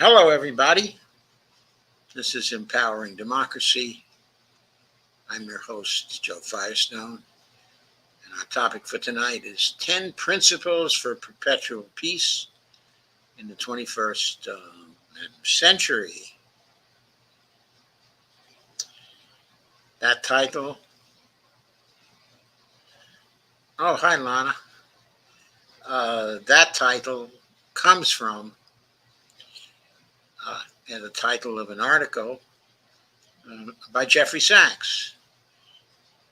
Hello, everybody. This is Empowering Democracy. I'm your host, Joe Firestone, and our topic for tonight is 10 Principles for Perpetual Peace in the 21st Century. That title, hi, Lana. That title comes from the title of an article by Jeffery Sachs,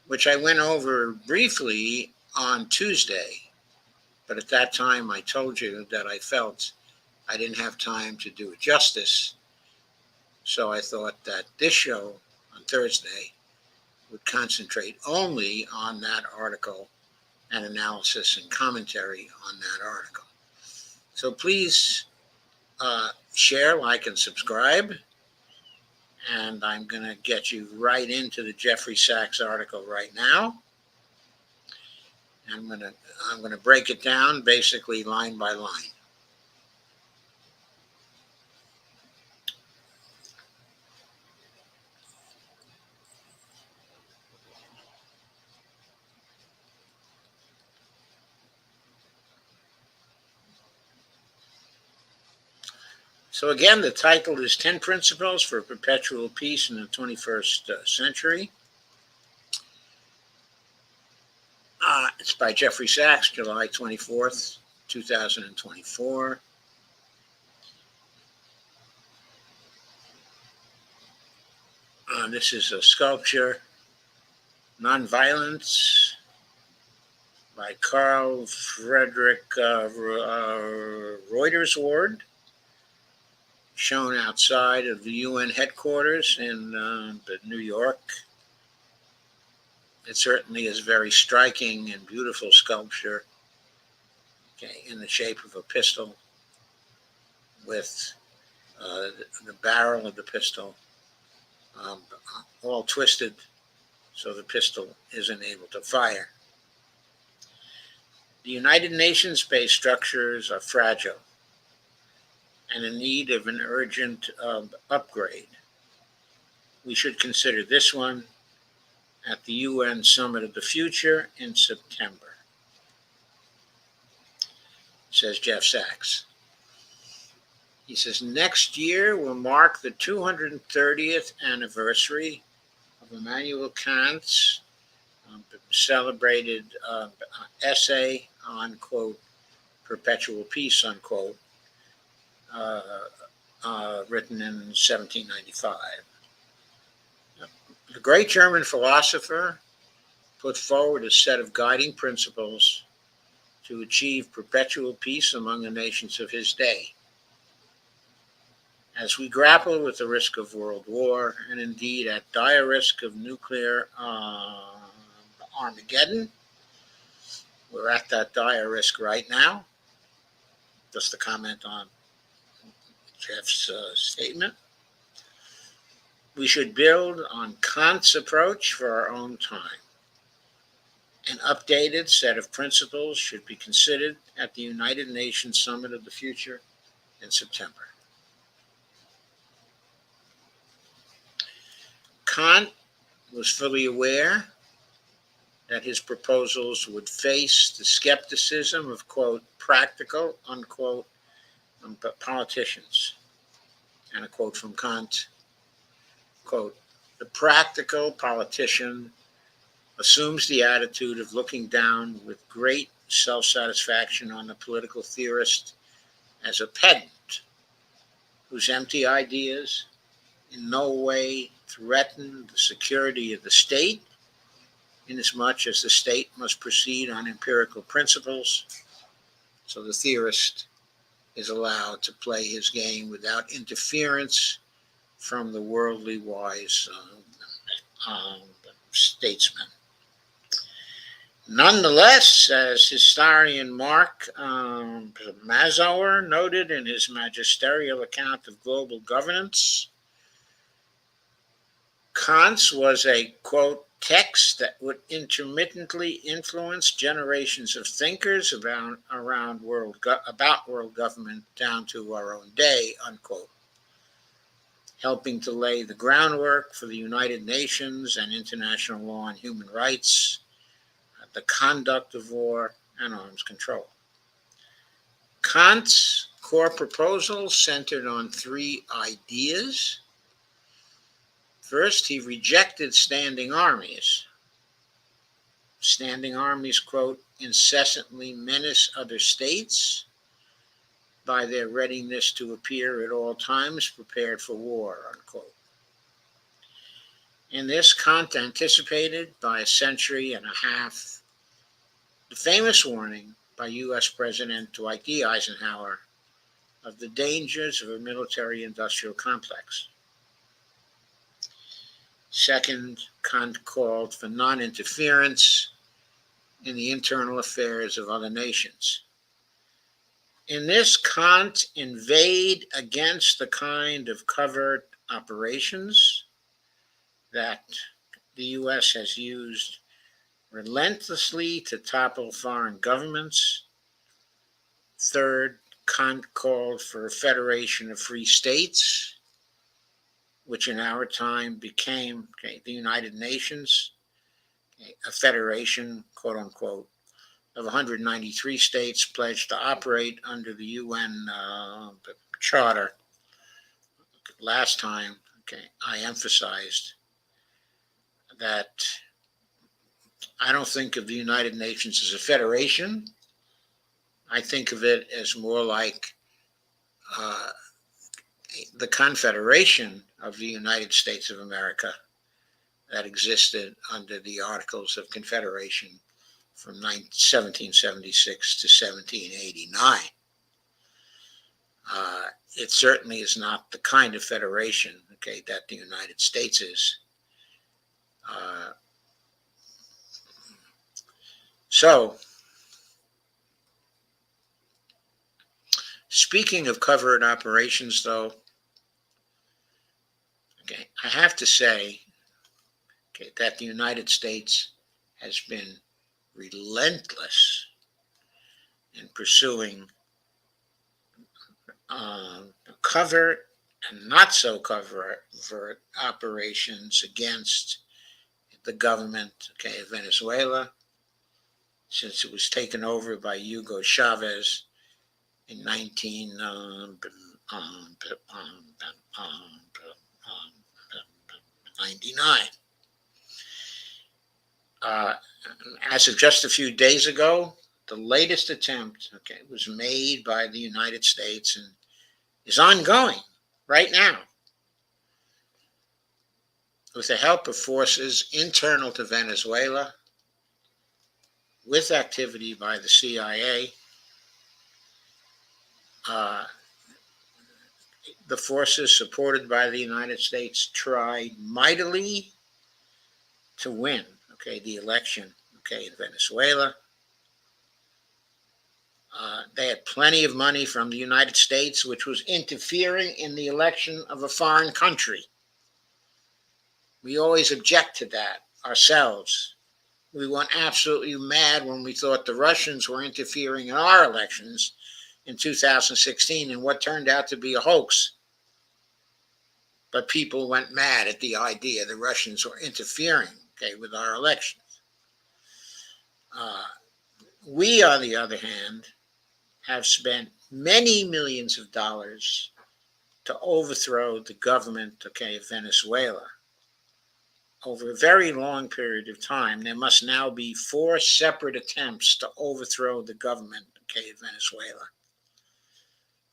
which I went over briefly on Tuesday. But at that time, I told you that I felt I didn't have time to do it justice. So I thought that this show on Thursday would concentrate only on that article and analysis and commentary on that article. So please share, like, and subscribe. And I'm going to get you right into the Jeffery Sachs article right now. I'm going to break it down basically line by line. So again, the title is 10 Principles for Perpetual Peace in the 21st Century. It's by Jeffery Sachs, July 24th, 2024. This is a sculpture, Nonviolence, by Carl Frederick Reutersward, shown outside of the UN headquarters in New York. It certainly is a very striking and beautiful sculpture, in the shape of a pistol with the barrel of the pistol all twisted so the pistol isn't able to fire. The United Nations-based structures are fragile and in need of an urgent upgrade. We should consider this one at the UN Summit of the Future in September, says Jeff Sachs. He says, next year will mark the 230th anniversary of Immanuel Kant's celebrated essay on, quote, perpetual peace, unquote, written in 1795. The great German philosopher put forward a set of guiding principles to achieve perpetual peace among the nations of his day. As we grapple with the risk of world war, and indeed at dire risk of nuclear Armageddon, we're at that dire risk right now. Just a comment on Jeff's statement. We should build on Kant's approach for our own time. An updated set of principles should be considered at the United Nations Summit of the Future in September. Kant was fully aware that his proposals would face the skepticism of, quote, practical, unquote, politicians. And a quote from Kant, quote, the practical politician assumes the attitude of looking down with great self-satisfaction on the political theorist as a pedant whose empty ideas in no way threaten the security of the state, inasmuch as the state must proceed on empirical principles, so the theorist is allowed to play his game without interference from the worldly wise statesman. Nonetheless, as historian Mark Mazauer noted in his magisterial account of global governance, Kant's was a, quote, text that would intermittently influence generations of thinkers about world government down to our own day, unquote. helping to lay the groundwork for the United Nations and international law on human rights, the conduct of war, and arms control. Kant's core proposals centered on three ideas. First, he rejected standing armies. Standing armies, quote, incessantly menace other states by their readiness to appear at all times prepared for war, unquote. In this, Kant anticipated by a century and a half the famous warning by U.S. President Dwight D. Eisenhower of the dangers of a military-industrial complex. Second, Kant called for non-interference in the internal affairs of other nations. In this, Kant inveighed against the kind of covert operations that the U.S. has used relentlessly to topple foreign governments. Third, Kant called for a federation of free states, which in our time became the United Nations, a federation, quote unquote, of 193 states pledged to operate under the UN Charter. Last time, I emphasized that I don't think of the United Nations as a federation. I think of it as more like the Confederation of the United States of America that existed under the Articles of Confederation from 1776 to 1789. It certainly is not the kind of federation, that the United States is. So, speaking of covert operations, though, I have to say, that the United States has been relentless in pursuing covert and not so covert operations against the government, of Venezuela, since it was taken over by Hugo Chavez in 1999. As of just a few days ago, the latest attempt, was made by the United States and is ongoing right now with the help of forces internal to Venezuela, with activity by the CIA. The forces supported by the United States tried mightily to win, the election, in Venezuela. They had plenty of money from the United States, which was interfering in the election of a foreign country. We always object to that ourselves. We went absolutely mad when we thought the Russians were interfering in our elections in 2016 in what turned out to be a hoax. But people went mad at the idea the Russians were interfering, with our elections. We, on the other hand, have spent many millions of dollars to overthrow the government, of Venezuela. Over a very long period of time, there must now be 4 separate attempts to overthrow the government, of Venezuela.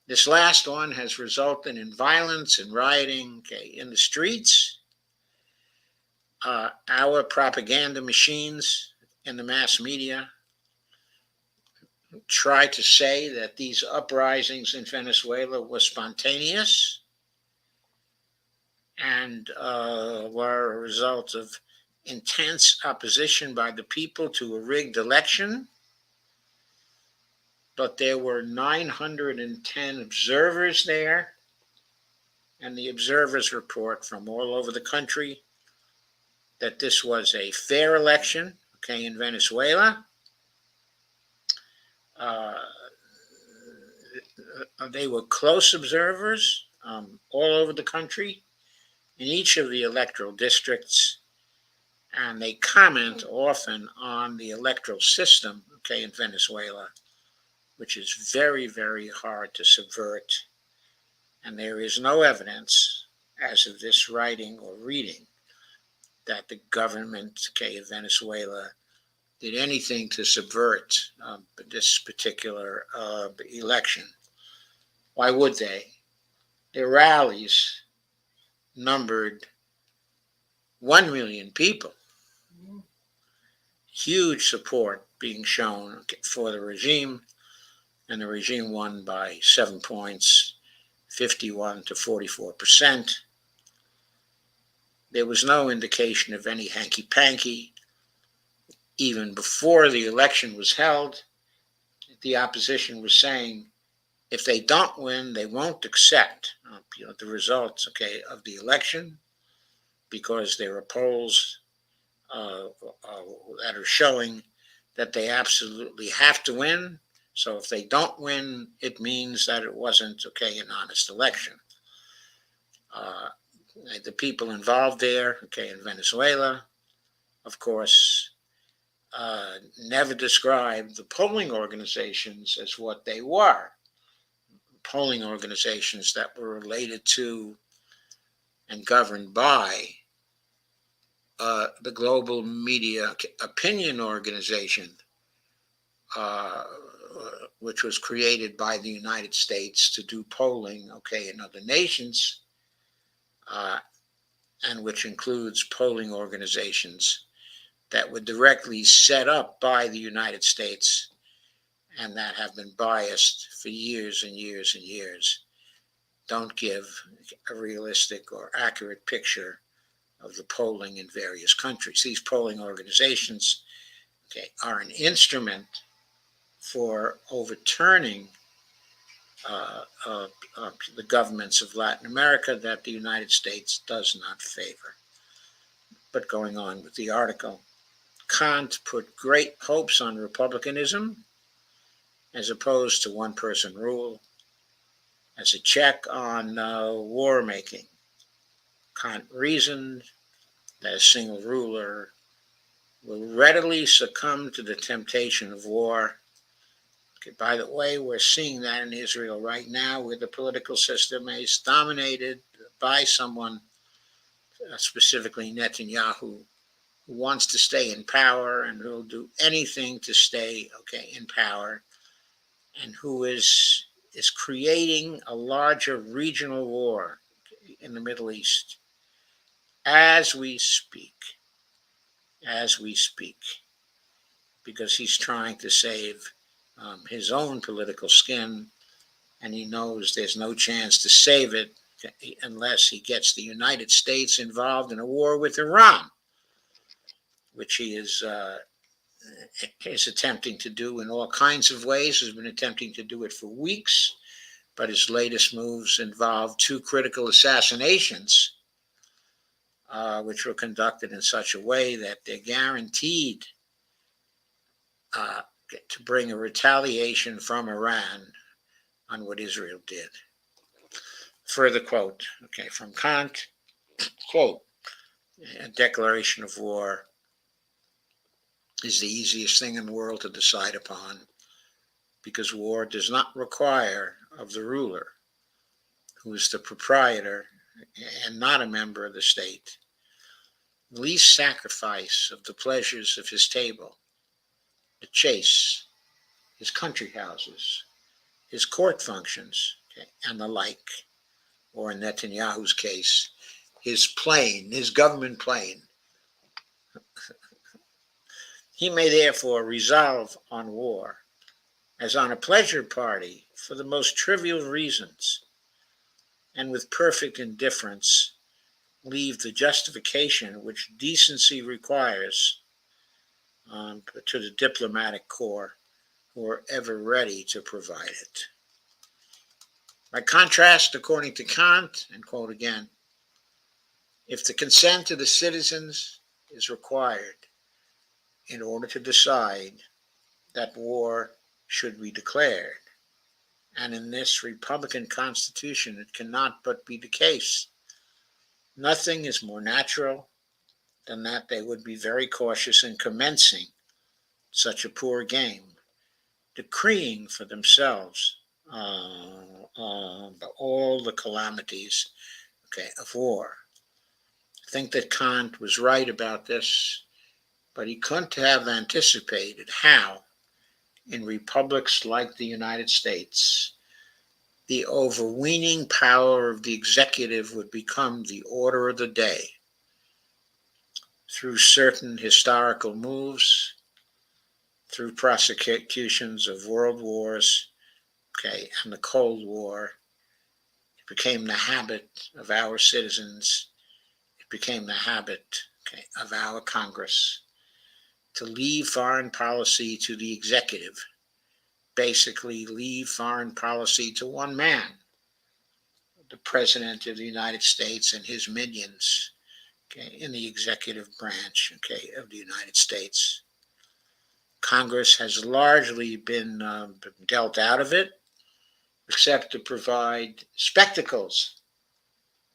This last one has resulted in violence and rioting, in the streets. Our propaganda machines in the mass media try to say that these uprisings in Venezuela were spontaneous and were a result of intense opposition by the people to a rigged election. But there were 910 observers there, and the observers report from all over the country that this was a fair election, in Venezuela. They were close observers all over the country. in each of the electoral districts, and they comment often on the electoral system, in Venezuela, which is very, very hard to subvert. And there is no evidence, as of this writing or reading, that the government, of Venezuela did anything to subvert this particular election. Why would they? Their rallies numbered 1 million people. Huge support being shown for the regime, and the regime won by 7 points, 51 to 44%. There was no indication of any hanky-panky. Even before the election was held, the opposition was saying, if they don't win, they won't accept the results of the election, because there are polls that are showing that they absolutely have to win. So if they don't win, it means that it wasn't an honest election. The people involved there, in Venezuela, of course, never described the polling organizations as what they were. Polling organizations that were related to and governed by the Global Media Opinion Organization, which was created by the United States to do polling, in other nations, and which includes polling organizations that were directly set up by the United States and that have been biased for years and years and years, don't give a realistic or accurate picture of the polling in various countries. These polling organizations are an instrument for overturning the governments of Latin America that the United States does not favor. But going on with the article, Kant put great hopes on republicanism as opposed to one-person rule as a check on war making. Kant reasoned that a single ruler will readily succumb to the temptation of war. By the way, we're seeing that in Israel right now, where the political system is dominated by someone, specifically Netanyahu, who wants to stay in power and who will do anything to stay in power, and who is creating a larger regional war in the Middle East as we speak, because he's trying to save his own political skin, and he knows there's no chance to save it unless he gets the United States involved in a war with Iran, which he is attempting to do in all kinds of ways. He's been attempting to do it for weeks, but his latest moves involve 2 critical assassinations, which were conducted in such a way that they're guaranteed to bring a retaliation from Iran on what Israel did. Further quote, from Kant, quote, a declaration of war is the easiest thing in the world to decide upon, because war does not require of the ruler, who is the proprietor and not a member of the state, the least sacrifice of the pleasures of his table, the chase, his country houses, his court functions, and the like, or in Netanyahu's case, his plane, his government plane. He may therefore resolve on war as on a pleasure party for the most trivial reasons, and with perfect indifference leave the justification which decency requires to the diplomatic corps, who are ever ready to provide it. By contrast, according to Kant, and quote again, if the consent of the citizens is required in order to decide that war should be declared, and in this Republican Constitution it cannot but be the case, Nothing is more natural than that they would be very cautious in commencing such a poor game, decreeing for themselves all the calamities, of war. I think that Kant was right about this, but he couldn't have anticipated how, in republics like the United States, the overweening power of the executive would become the order of the day through certain historical moves, through prosecutions of world wars, and the Cold War. It became the habit of our citizens. It became the habit, of our Congress to leave foreign policy to the executive, basically leave foreign policy to one man, the President of the United States and his minions, in the executive branch, of the United States. Congress has largely been dealt out of it, except to provide spectacles,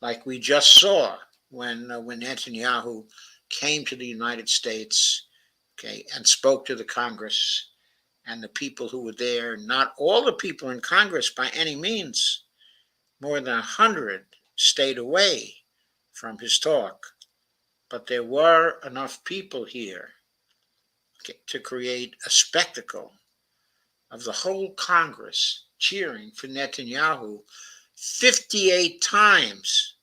like we just saw when Netanyahu came to the United States, and spoke to the Congress and the people who were there. Not all the people in Congress by any means. More than 100 stayed away from his talk, but there were enough people here, to create a spectacle of the whole Congress cheering for Netanyahu 58 times,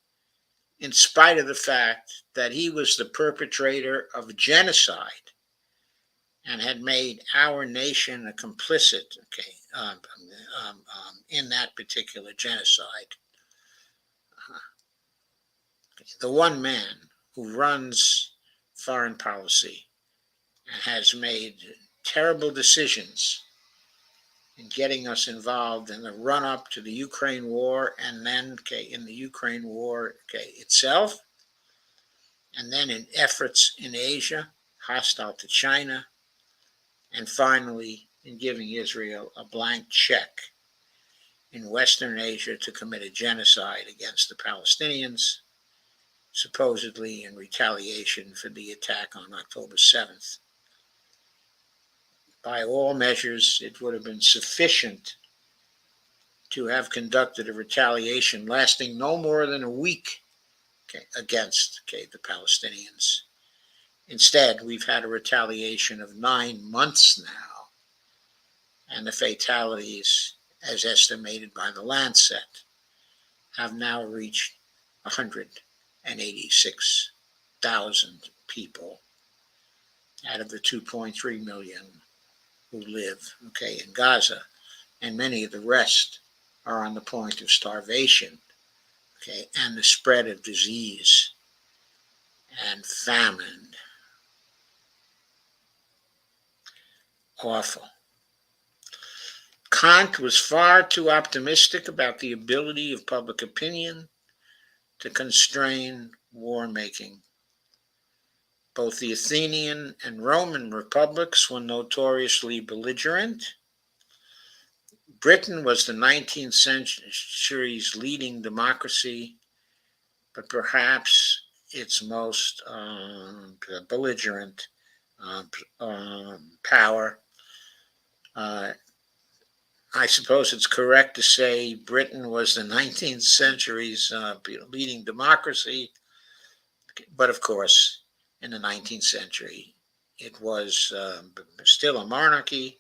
in spite of the fact that he was the perpetrator of genocide and had made our nation a complicit, in that particular genocide. The one man who runs foreign policy and has made terrible decisions in getting us involved in the run-up to the Ukraine war, and then, in the Ukraine war, itself, and then in efforts in Asia, hostile to China, and finally in giving Israel a blank check in Western Asia to commit a genocide against the Palestinians, supposedly in retaliation for the attack on October 7th. By all measures, it would have been sufficient to have conducted a retaliation lasting no more than a week, against, the Palestinians. Instead, we've had a retaliation of 9 months now, and the fatalities, as estimated by the Lancet, have now reached 186,000 people out of the 2.3 million who live, in Gaza, and many of the rest are on the point of starvation, and the spread of disease and famine. Awful. Kant was far too optimistic about the ability of public opinion to constrain war making. Both the Athenian and Roman republics were notoriously belligerent. Britain was the 19th century's leading democracy, but perhaps its most belligerent power. I suppose it's correct to say Britain was the 19th century's leading democracy, but of course, in the 19th century, it was still a monarchy,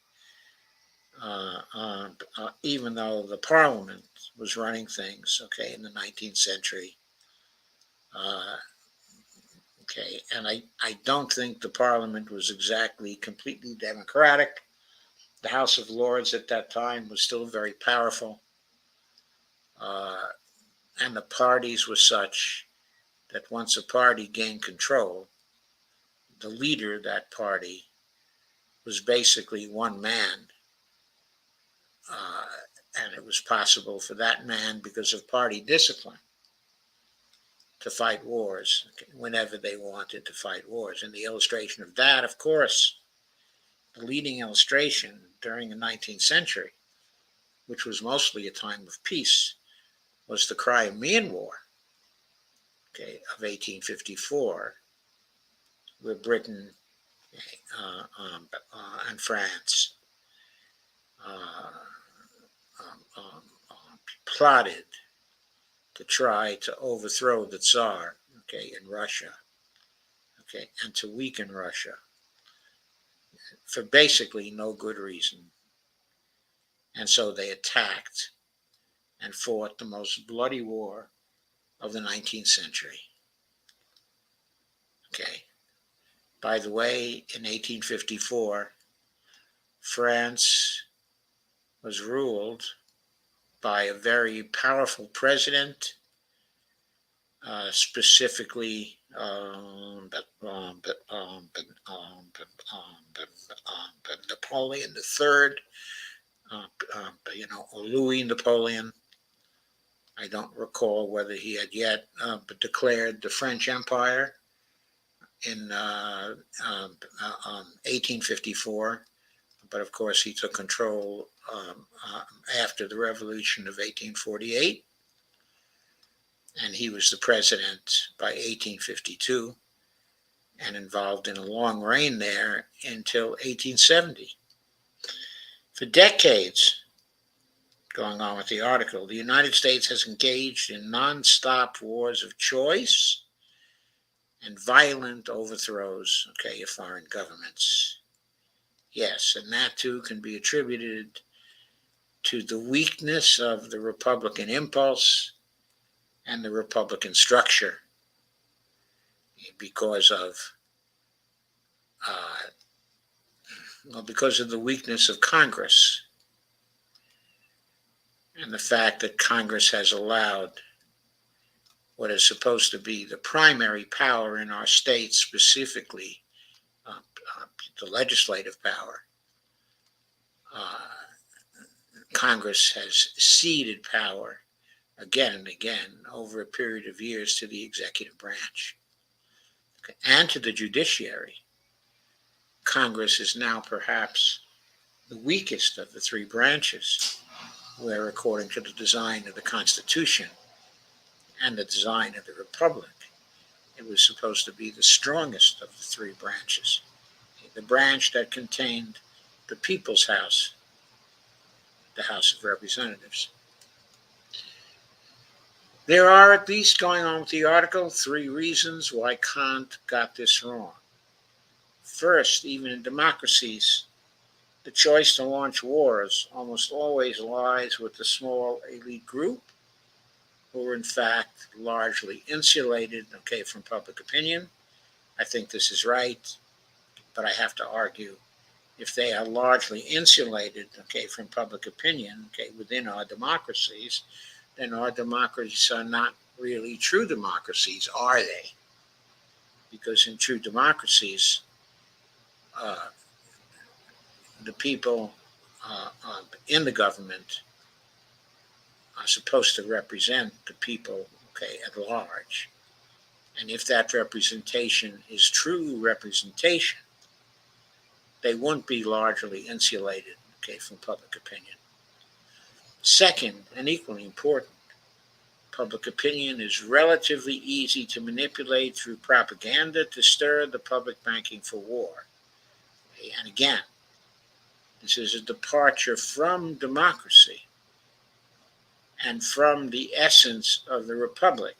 even though the parliament was running things, in the 19th century. And I don't think the parliament was exactly completely democratic. The House of Lords at that time was still very powerful, and the parties were such that once a party gained control, the leader of that party was basically one man, and it was possible for that man, because of party discipline, to fight wars whenever they wanted to fight wars. And the illustration of that, of course, the leading illustration during the 19th century, which was mostly a time of peace, was the Crimean War. of 1854, where Britain and France plotted to try to overthrow the Tsar, in Russia, and to weaken Russia for basically no good reason. And so they attacked and fought the most bloody war of the 19th century. By the way, in 1854, France was ruled by a very powerful president, specifically Napoleon III, Louis Napoleon. I don't recall whether he had yet declared the French Empire in 1854, but of course he took control after the Revolution of 1848, and he was the president by 1852 and involved in a long reign there until 1870. For decades, going on with the article, the United States has engaged in non-stop wars of choice and violent overthrows, of foreign governments. Yes, and that too can be attributed to the weakness of the Republican impulse and the Republican structure because of the weakness of Congress and the fact that Congress has allowed what is supposed to be the primary power in our state, specifically the legislative power. Congress has ceded power again and again over a period of years to the executive branch and to the judiciary. Congress is now perhaps the weakest of the three branches, where according to the design of the Constitution and the design of the Republic, it was supposed to be the strongest of the three branches, the branch that contained the People's House, the House of Representatives. There are, at least going on with the article, 3 reasons why Kant got this wrong. First, even in democracies, the choice to launch wars almost always lies with the small elite group, who are in fact largely insulated, from public opinion. I think this is right, but I have to argue, if they are largely insulated, from public opinion, within our democracies, then our democracies are not really true democracies, are they? Because in true democracies, the people in the government are supposed to represent the people, at large. And if that representation is true representation, they won't be largely insulated, from public opinion. Second, and equally important, public opinion is relatively easy to manipulate through propaganda to stir the public banking for war. And again, this is a departure from democracy and from the essence of the republic.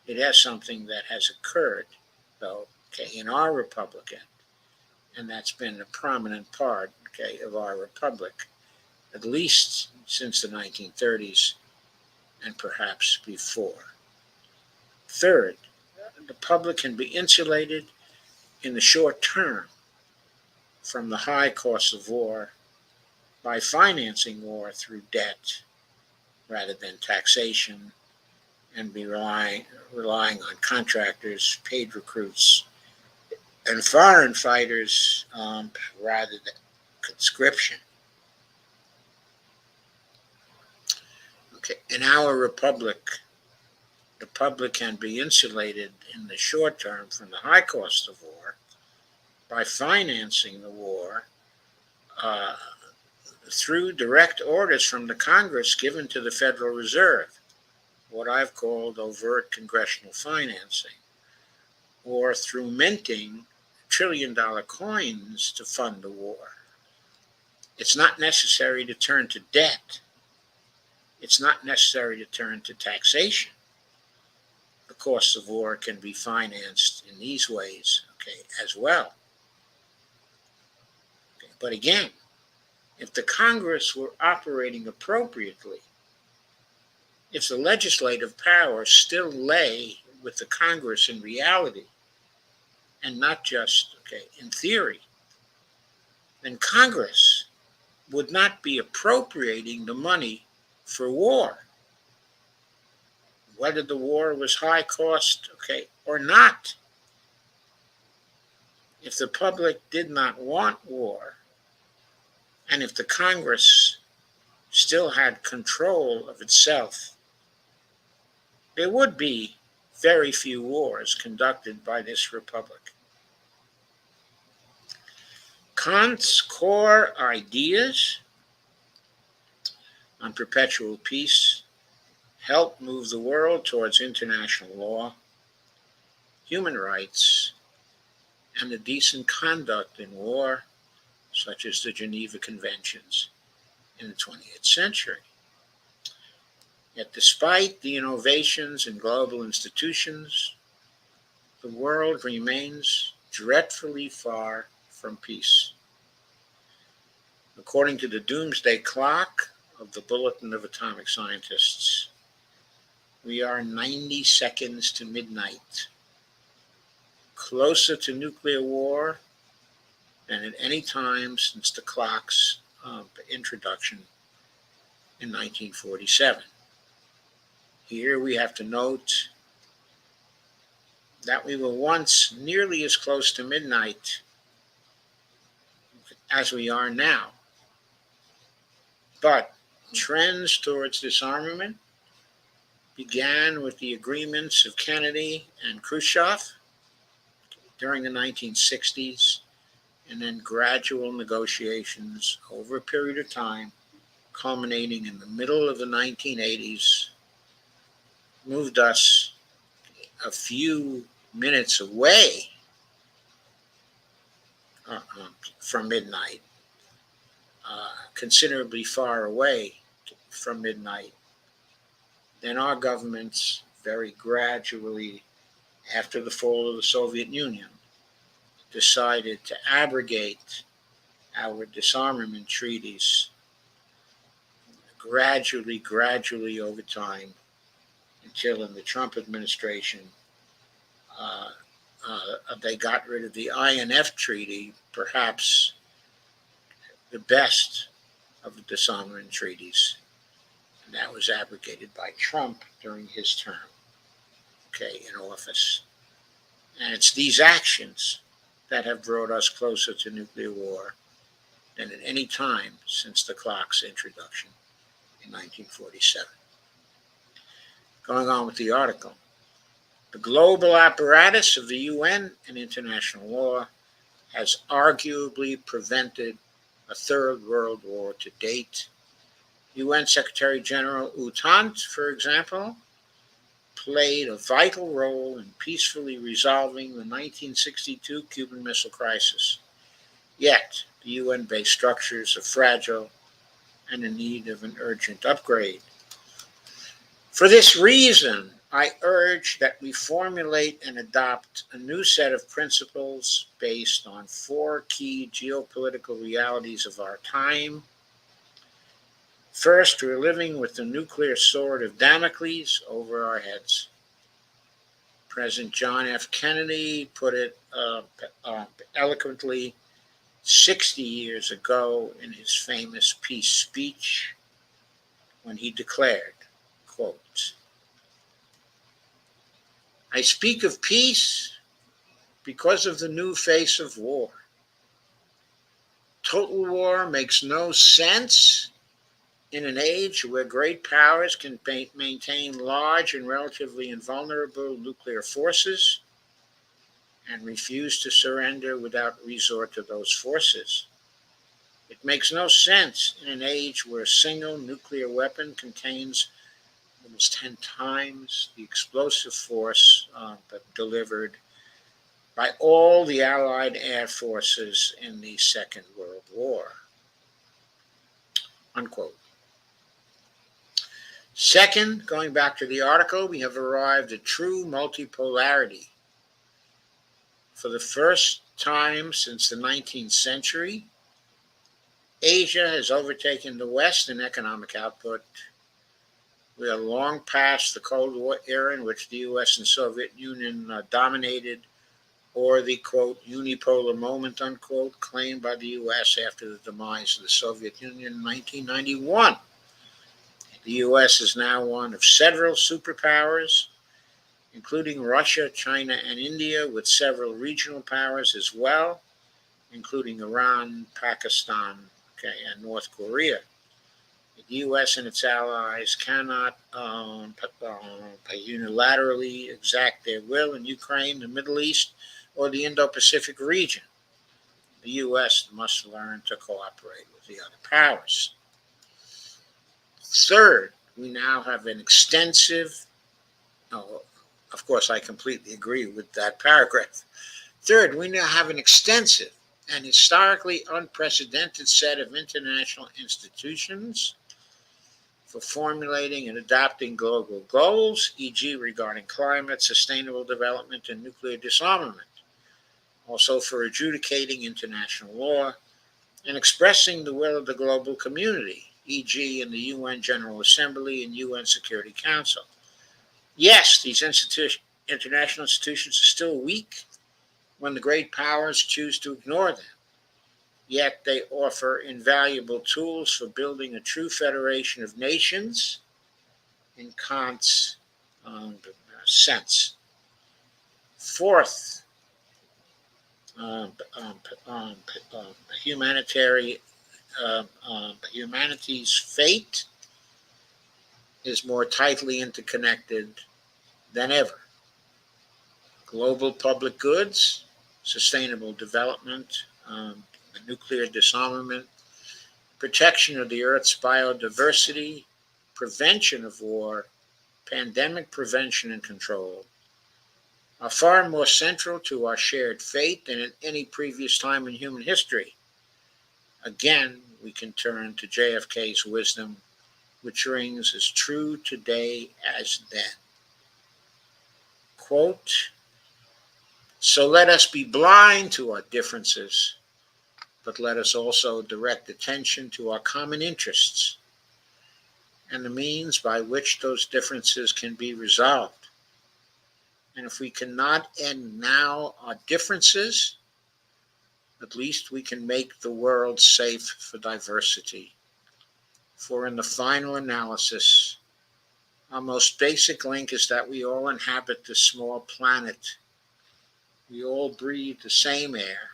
It has something that has occurred, though, in our republic, and that's been a prominent part, of our republic, at least since the 1930s and perhaps before. Third, the public can be insulated in the short term from the high costs of war by financing war through debt rather than taxation, and be relying on contractors, paid recruits, and foreign fighters rather than conscription. In our republic, the public can be insulated in the short term from the high cost of war by financing the war through direct orders from the Congress given to the Federal Reserve. what I've called overt congressional financing, or through minting trillion-dollar coins to fund the war. It's not necessary to turn to debt. It's not necessary to turn to taxation. The costs of war can be financed in these ways, as well. But again, if the Congress were operating appropriately, if the legislative power still lay with the Congress in reality and not just in theory, then Congress would not be appropriating the money for war, whether the war was high cost, or not. If the public did not want war, and if the Congress still had control of itself, there would be very few wars conducted by this republic. Kant's core ideas on perpetual peace helped move the world towards international law, human rights, and the decent conduct in war, such as the Geneva Conventions in the 20th century. Yet despite the innovations in global institutions, the world remains dreadfully far from peace. According to the doomsday clock of the Bulletin of Atomic Scientists, we are 90 seconds to midnight, closer to nuclear war than at any time since the clock's introduction in 1947. Here we have to note that we were once nearly as close to midnight as we are now. But trends towards disarmament began with the agreements of Kennedy and Khrushchev during the 1960s, and then gradual negotiations over a period of time, culminating in the middle of the 1980s, moved us a few minutes away from midnight, considerably far away from midnight. Then our governments very gradually, after the fall of the Soviet Union, decided to abrogate our disarmament treaties gradually over time, until in the Trump administration, they got rid of the INF treaty, perhaps the best of the disarmament treaties. And that was abrogated by Trump during his term, in office. And it's these actions that have brought us closer to nuclear war than at any time since the clock's introduction in 1947. Going on with the article. The global apparatus of the UN and international law has arguably prevented a third world war to date. UN Secretary General U Thant, for example, played a vital role in peacefully resolving the 1962 Cuban Missile Crisis. Yet, the UN-based structures are fragile and in need of an urgent upgrade. For this reason, I urge that we formulate and adopt a new set of principles based on 4 key geopolitical realities of our time. First, we're living with the nuclear sword of Damocles over our heads. President John F. Kennedy put it eloquently 60 years ago in his famous peace speech when he declared, quote, "I speak of peace because of the new face of war. Total war makes no sense in an age where great powers can maintain large and relatively invulnerable nuclear forces and refuse to surrender without resort to those forces. It makes no sense in an age where a single nuclear weapon contains almost 10 times the explosive force delivered by all the Allied air forces in the Second World War. Unquote. Second, going back to the article, we have arrived at true multipolarity. For the first time since the 19th century, Asia has overtaken the West in economic output. We are long past the Cold War era in which the U.S. and Soviet Union dominated, or the, quote, unipolar moment, unquote, claimed by the U.S. after the demise of the Soviet Union in 1991. The U.S. is now one of several superpowers, including Russia, China, and India, with several regional powers as well, including Iran, Pakistan, and North Korea. The U.S. and its allies cannot unilaterally exact their will in Ukraine, the Middle East, or the Indo-Pacific region. The U.S. must learn to cooperate with the other powers. Third, we now have an extensive, of course, I completely agree with that paragraph. Third, we now have an extensive and historically unprecedented set of international institutions for formulating and adopting global goals, e.g., regarding climate, sustainable development, and nuclear disarmament. Also for adjudicating international law and expressing the will of the global community, e.g., in the UN General Assembly and UN Security Council. Yes, these international institutions are still weak when the great powers choose to ignore them. Yet they offer invaluable tools for building a true federation of nations in Kant's sense. Fourth, humanity's fate is more tightly interconnected than ever. Global public goods, sustainable development, the nuclear disarmament, protection of the Earth's biodiversity, prevention of war, pandemic prevention and control, are far more central to our shared fate than at any previous time in human history. Again, we can turn to JFK's wisdom, which rings as true today as then. Quote, so let us be blind to our differences, but let us also direct attention to our common interests and the means by which those differences can be resolved. And if we cannot end now our differences, at least we can make the world safe for diversity. For in the final analysis, our most basic link is that we all inhabit this small planet. We all breathe the same air.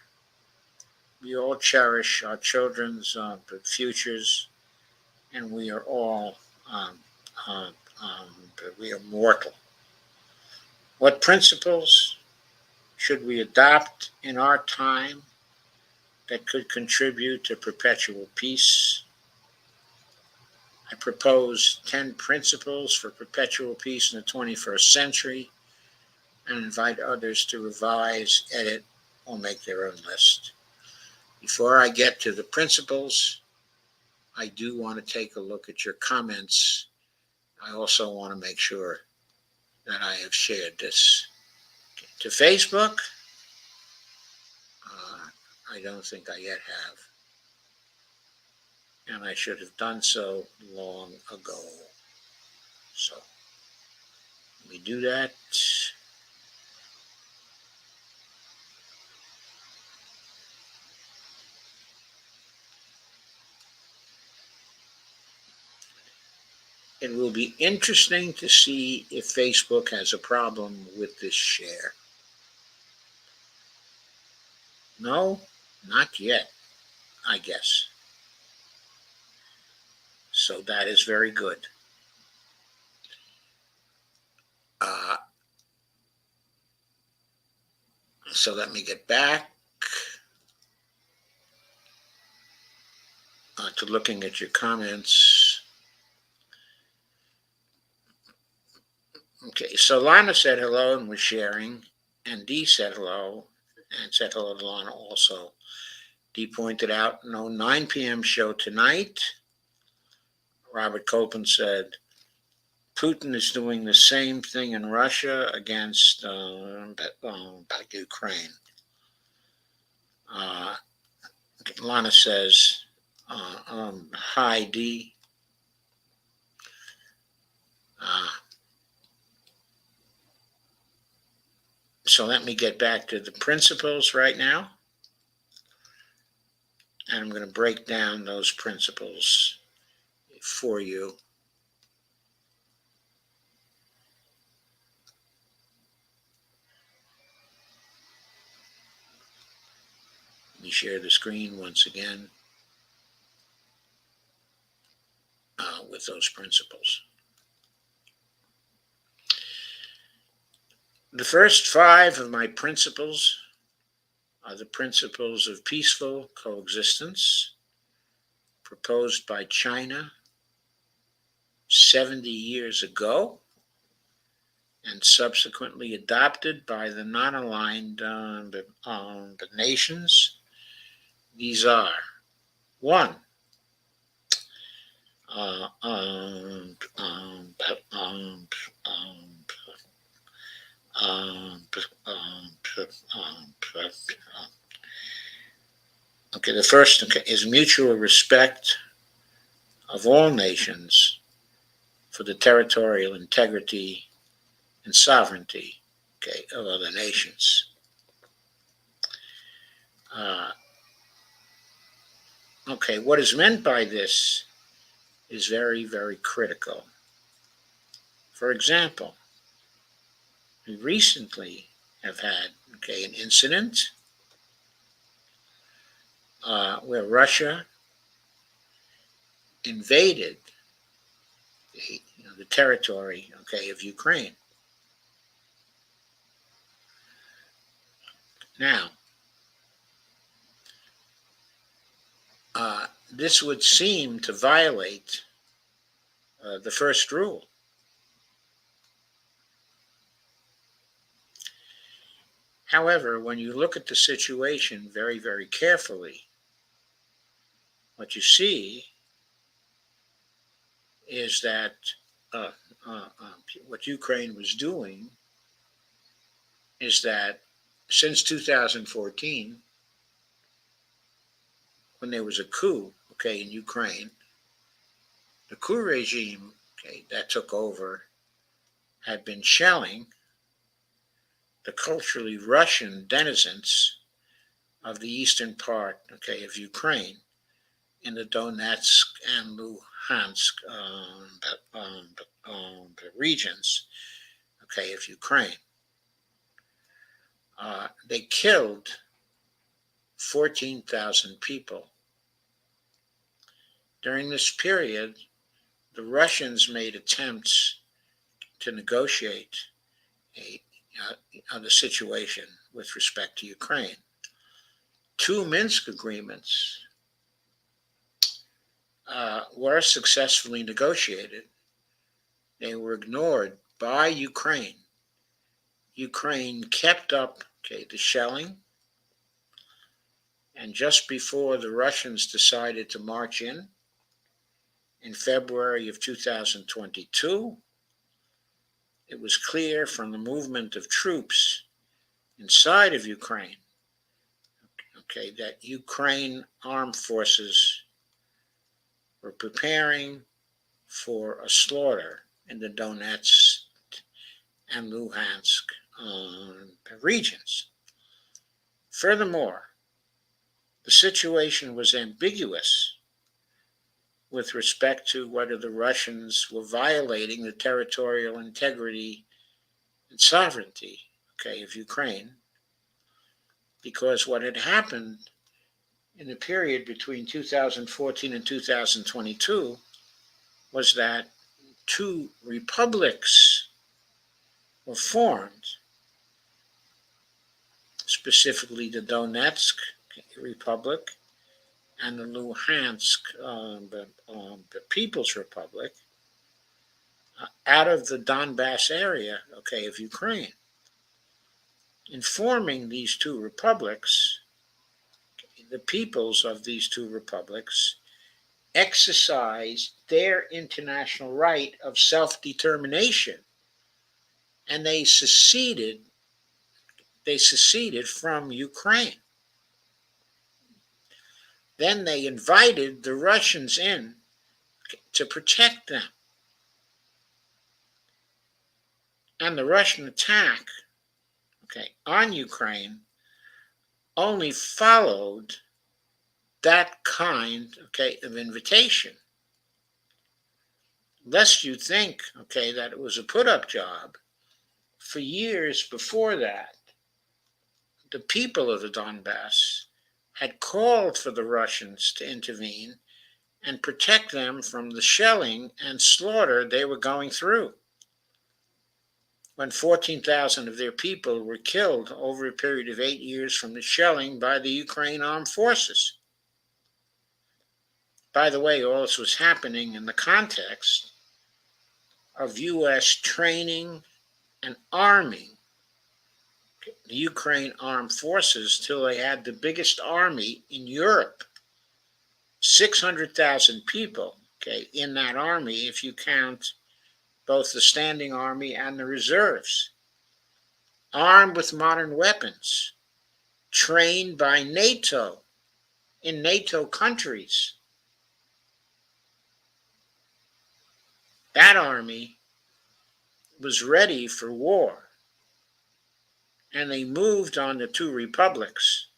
We all cherish our children's futures, and we are all we are mortal. What principles should we adopt in our time that could contribute to perpetual peace? I propose 10 principles for perpetual peace in the 21st century and invite others to revise, edit, or make their own list. Before I get to the principles, I do want to take a look at your comments. I also want to make sure that I have shared this to Facebook. I don't think I yet have. And I should have done so long ago. So, let me do that. It will be interesting to see if Facebook has a problem with this share. No, not yet, I guess. So that is very good. So let me get back to looking at your comments. Okay, so Lana said hello and was sharing, and Dee said hello and said hello to Lana also. Dee pointed out, no 9 p.m. show tonight. Robert Copeland said, Putin is doing the same thing in Russia against Ukraine. Uh, Lana says, hi, Dee. So let me get back to the principles right now. And I'm going to break down those principles for you. Let me share the screen once again with those principles. The first 5 of my principles are the principles of peaceful coexistence proposed by China 70 years ago and subsequently adopted by the non-aligned nations. These are 1, okay, the first is mutual respect of all nations for the territorial integrity and sovereignty, okay, of other nations. Okay, what is meant by this is very, very critical. For example, we recently have had, okay, an incident where Russia invaded the territory, okay, of Ukraine. Now, this would seem to violate the first rule. However, when you look at the situation very, very carefully, what you see is that what Ukraine was doing is that since 2014, when there was a coup, okay, in Ukraine, the coup regime, okay, that took over had been shelling the culturally Russian denizens of the eastern part, okay, of Ukraine in the Donetsk and Luhansk regions, okay, of Ukraine. They killed 14,000 people. During this period, the Russians made attempts to negotiate the situation with respect to Ukraine. 2 Minsk agreements were successfully negotiated. They were ignored by Ukraine. Ukraine kept up, okay, the shelling, and just before the Russians decided to march in February of 2022, it was clear from the movement of troops inside of Ukraine, okay, that Ukraine armed forces were preparing for a slaughter in the Donetsk and Luhansk regions. Furthermore, the situation was ambiguous with respect to whether the Russians were violating the territorial integrity and sovereignty, okay, of Ukraine, because what had happened in the period between 2014 and 2022 was that 2 republics were formed, specifically the Donetsk Republic and the Luhansk the People's Republic, out of the Donbass area, of Ukraine. In forming these two republics, the peoples of these two republics exercised their international right of self-determination, and they seceded from Ukraine. Then they invited the Russians in to protect them. And the Russian attack, on Ukraine only followed that kind, of invitation. Lest you think, that it was a put-up job. For years before that, the people of the Donbass had called for the Russians to intervene and protect them from the shelling and slaughter they were going through, when 14,000 of their people were killed over a period of 8 years from the shelling by the Ukraine armed forces. By the way, all this was happening in the context of U.S. training and arming the Ukraine armed forces till they had the biggest army in Europe. 600,000 people, in that army, if you count both the standing army and the reserves, armed with modern weapons, trained by NATO in NATO countries. That army was ready for war, and they moved on the two republics.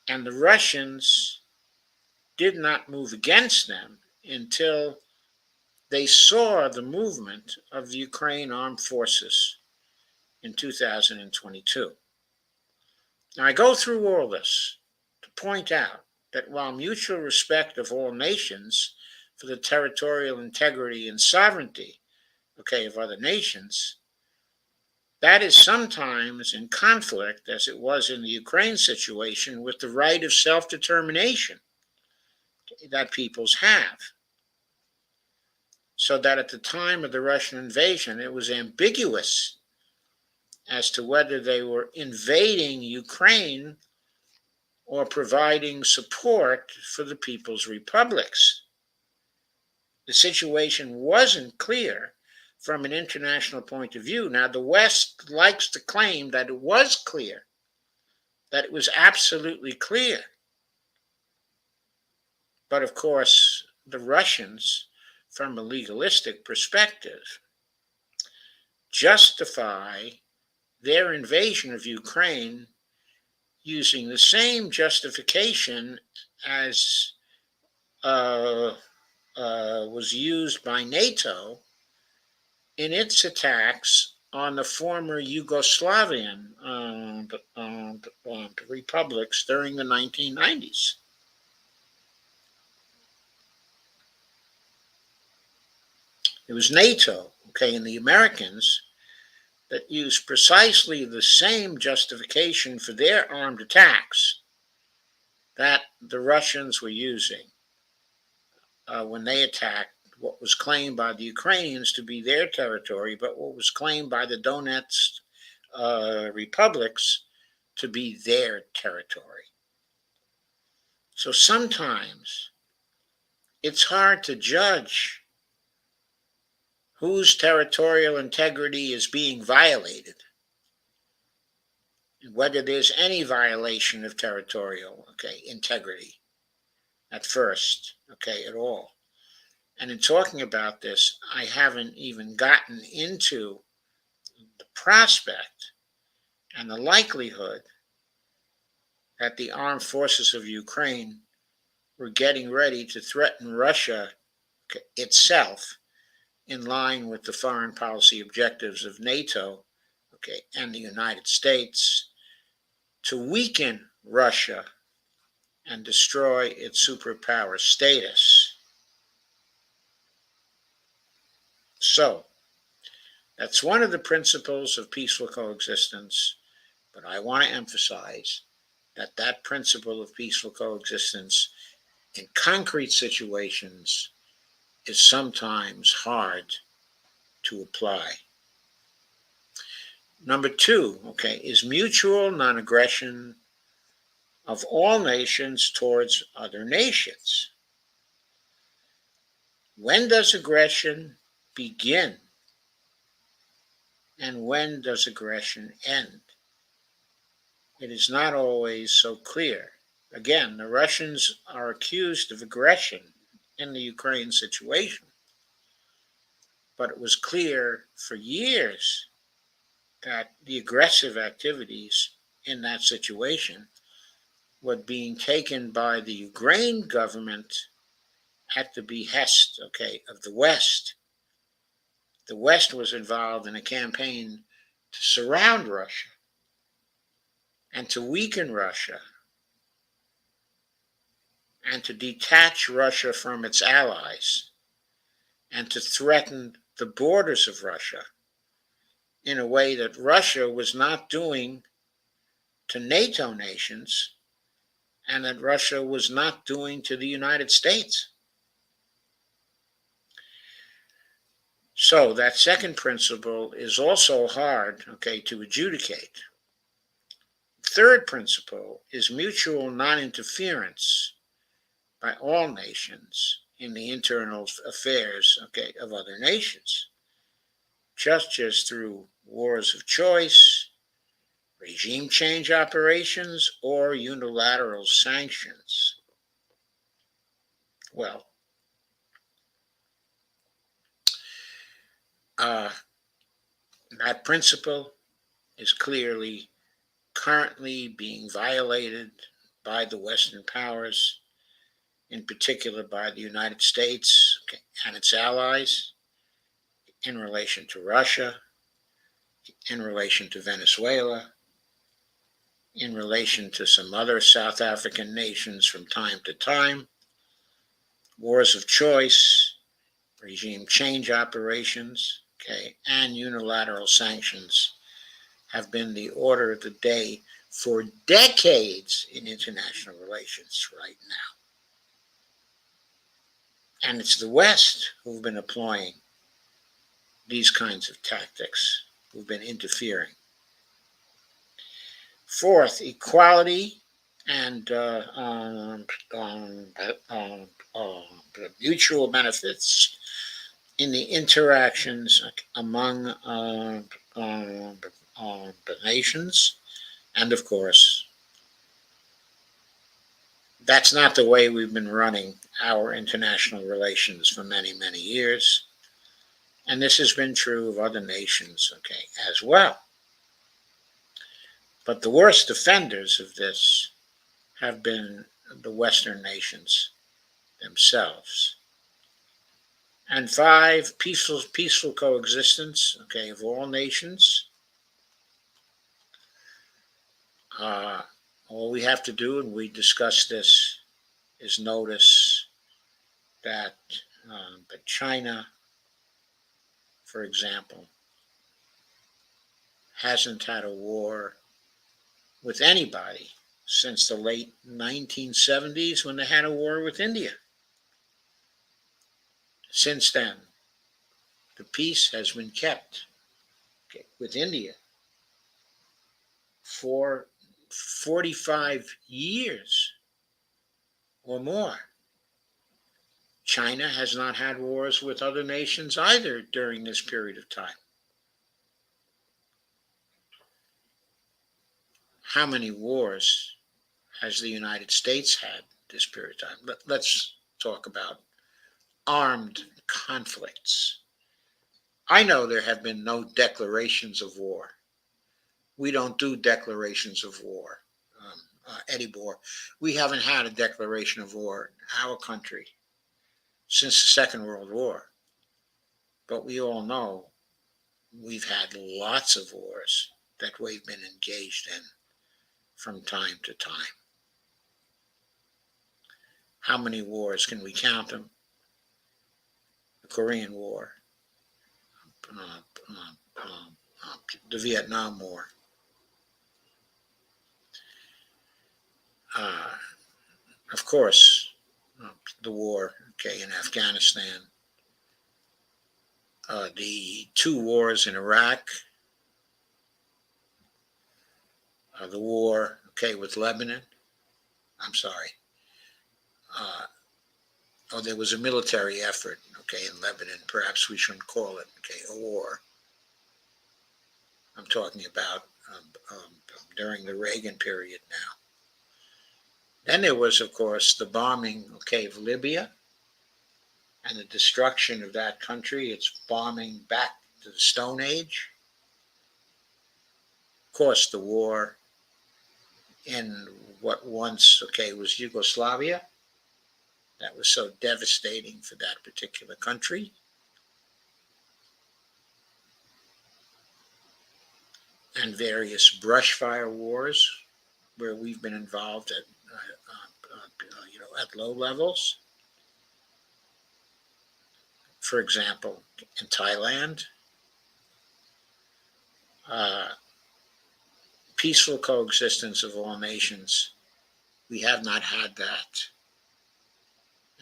And the Russians did not move against them until they saw the movement of the Ukraine armed forces in 2022. Now, I go through all this to point out that while mutual respect of all nations for the territorial integrity and sovereignty, of other nations, that is sometimes in conflict, as it was in the Ukraine situation, with the right of self-determination that peoples have. So that at the time of the Russian invasion, it was ambiguous as to whether they were invading Ukraine or providing support for the people's republics. The situation wasn't clear from an international point of view. Now, the West likes to claim that it was clear, that it was absolutely clear. But of course, the Russians, from a legalistic perspective, justify their invasion of Ukraine using the same justification as was used by NATO in its attacks on the former Yugoslavian republics during the 1990s. It was NATO, and the Americans that used precisely the same justification for their armed attacks that the Russians were using when they attacked what was claimed by the Ukrainians to be their territory, but what was claimed by the Donetsk republics to be their territory. So sometimes it's hard to judge whose territorial integrity is being violated, and whether there's any violation of territorial integrity at first, at all. And in talking about this, I haven't even gotten into the prospect and the likelihood that the armed forces of Ukraine were getting ready to threaten Russia itself, in line with the foreign policy objectives of NATO, and the United States, to weaken Russia and destroy its superpower status. So, that's one of the principles of peaceful coexistence, but I want to emphasize that that principle of peaceful coexistence in concrete situations is sometimes hard to apply. Number two, is mutual non-aggression of all nations towards other nations. When does aggression begin? And when does aggression end? It is not always so clear. Again, the Russians are accused of aggression in the Ukraine situation, but it was clear for years that the aggressive activities in that situation were being taken by the Ukraine government at the behest, of the West. The West was involved in a campaign to surround Russia and to weaken Russia and to detach Russia from its allies and to threaten the borders of Russia in a way that Russia was not doing to NATO nations and that Russia was not doing to the United States. So that second principle is also hard, to adjudicate. Third principle is mutual non-interference by all nations in the internal affairs, of other nations, just as through wars of choice, regime change operations, or unilateral sanctions. Well, that principle is clearly currently being violated by the Western powers, in particular by the United States and its allies, in relation to Russia, in relation to Venezuela, in relation to some other South African nations from time to time. Wars of choice, regime change operations, and unilateral sanctions have been the order of the day for decades in international relations right now. And it's the West who've been employing these kinds of tactics, who've been interfering. Fourth, equality and mutual benefits in the interactions among the nations. And of course, that's not the way we've been running our international relations for many, many years. And this has been true of other nations, as well. But the worst offenders of this have been the Western nations themselves. And five, peaceful coexistence, of all nations. All we have to do, and we discussed this, is notice that China, for example, hasn't had a war with anybody since the late 1970s when they had a war with India. Since then, the peace has been kept with India for 45 years or more. China has not had wars with other nations either during this period of time. How many wars has the United States had this period of time? Let's talk about armed conflicts. I know there have been no declarations of war. We don't do declarations of war anymore. We haven't had a declaration of war in our country since the Second World War. But we all know we've had lots of wars that we've been engaged in from time to time. How many wars can we count them? The Korean War, the Vietnam War, of course, the war, in Afghanistan, the two wars in Iraq, the war, with Lebanon. I'm sorry. There was a military effort, in Lebanon. Perhaps we shouldn't call it, a war. I'm talking about during the Reagan period now. Then there was, of course, the bombing, of Libya and the destruction of that country. It's bombing back to the Stone Age. Of course, the war in what once, was Yugoslavia. That was so devastating for that particular country. And various brush fire wars where we've been involved at low levels. For example, in Thailand, peaceful coexistence of all nations. We have not had that.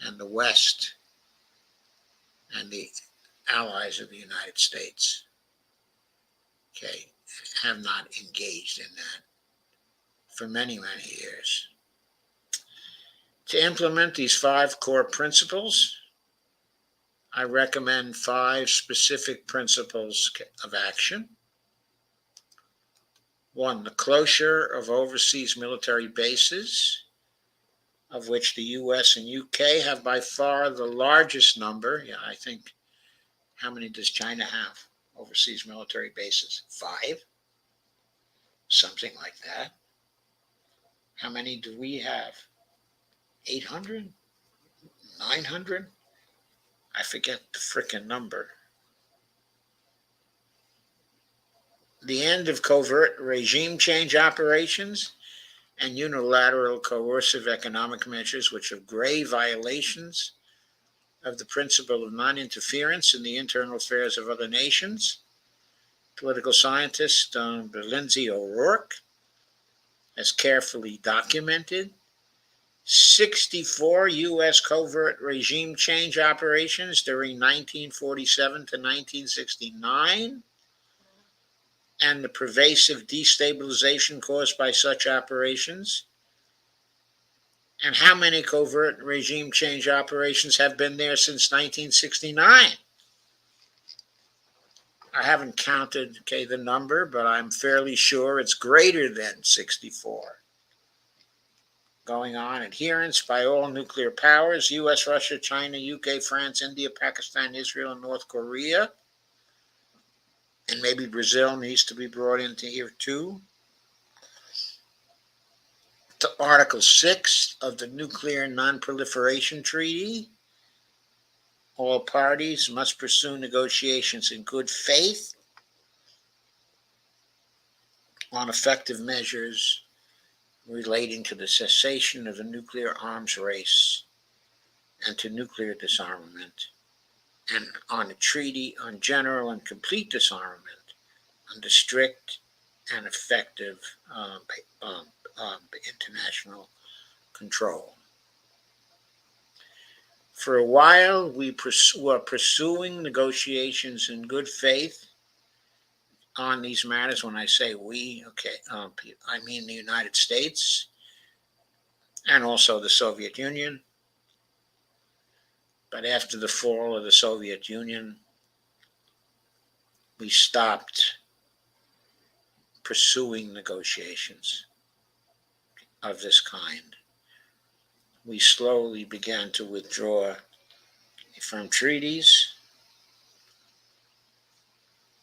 And the West and the allies of the United States, have not engaged in that for many, many years. To implement these 5 core principles, I recommend 5 specific principles of action. 1, the closure of overseas military bases, of which the US and UK have by far the largest number. I think, how many does China have overseas military bases? 5? Something like that. How many do we have? 800? 900? I forget the frickin' number. The end of covert regime change operations and unilateral coercive economic measures, which are grave violations of the principle of non-interference in the internal affairs of other nations. Political scientist Lindsay O'Rourke has carefully documented 64 U.S. covert regime change operations during 1947 to 1969, and the pervasive destabilization caused by such operations. And how many covert regime change operations have been there since 1969? I haven't counted, the number, but I'm fairly sure it's greater than 64. Going on, adherence by all nuclear powers, US, Russia, China, UK, France, India, Pakistan, Israel, and North Korea. And maybe Brazil needs to be brought into here too. To Article 6 of the Nuclear Non-Proliferation Treaty, all parties must pursue negotiations in good faith on effective measures relating to the cessation of the nuclear arms race and to nuclear disarmament, and on a treaty on general and complete disarmament under strict and effective international control. For a while, we were pursuing negotiations in good faith on these matters. When I say we, I mean the United States and also the Soviet Union. But after the fall of the Soviet Union, we stopped pursuing negotiations of this kind. We slowly began to withdraw from treaties,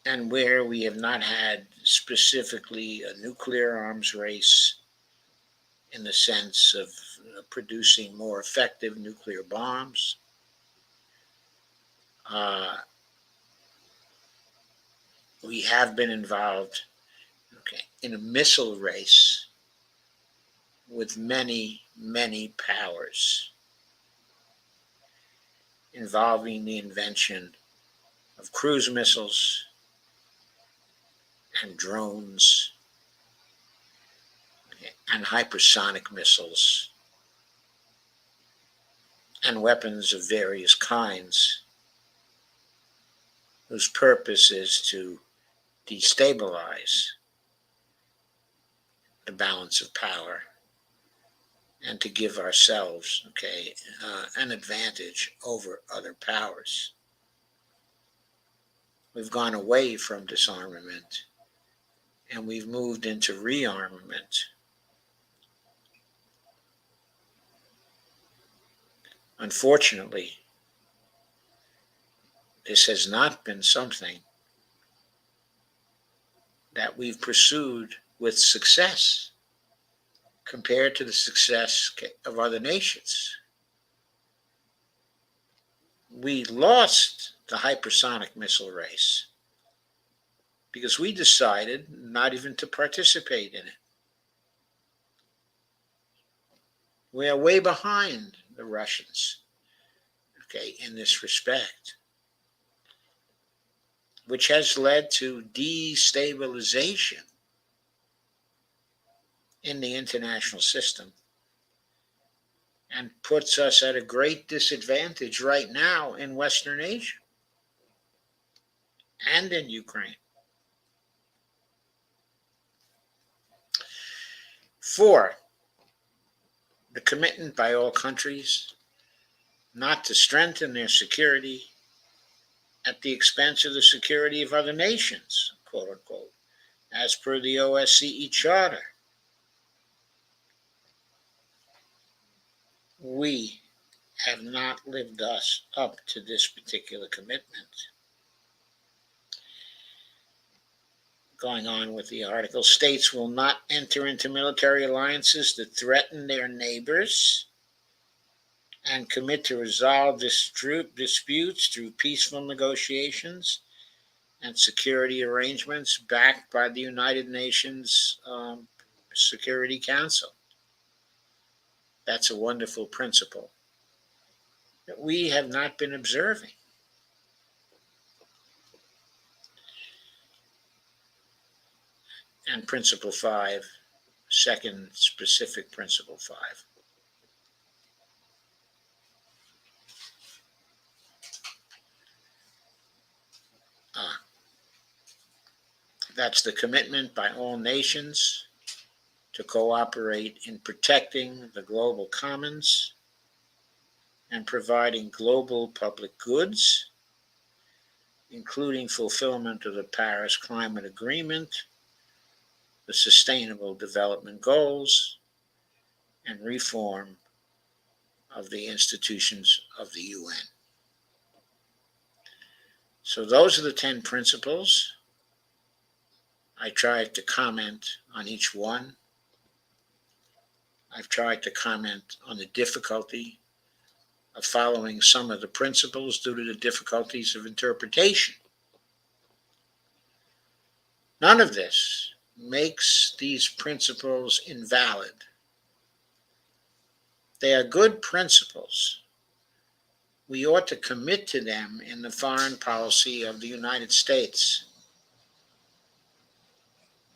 and where we have not had specifically a nuclear arms race in the sense of producing more effective nuclear bombs, we have been involved in a missile race with many, many powers, involving the invention of cruise missiles and drones and hypersonic missiles and weapons of various kinds. whose purpose is to destabilize the balance of power and to give ourselves, an advantage over other powers. We've gone away from disarmament and we've moved into rearmament. Unfortunately, this has not been something that we've pursued with success compared to the success of other nations. We lost the hypersonic missile race because we decided not even to participate in it. We are way behind the Russians, in this respect, which has led to destabilization in the international system and puts us at a great disadvantage right now in Western Asia and in Ukraine. 4, the commitment by all countries not to strengthen their security at the expense of the security of other nations, quote unquote, as per the OSCE Charter. We have not lived up to this particular commitment. Going on with the article, states will not enter into military alliances that threaten their neighbors and commit to resolve disputes through peaceful negotiations and security arrangements backed by the United Nations Security Council. That's a wonderful principle that we have not been observing. And principle 5, second specific principle 5. That's the commitment by all nations to cooperate in protecting the global commons and providing global public goods, including fulfillment of the Paris Climate Agreement, the Sustainable Development Goals, and reform of the institutions of the UN. So those are the 10 principles. I tried to comment on each one. I've tried to comment on the difficulty of following some of the principles due to the difficulties of interpretation. None of this makes these principles invalid. They are good principles. We ought to commit to them in the foreign policy of the United States.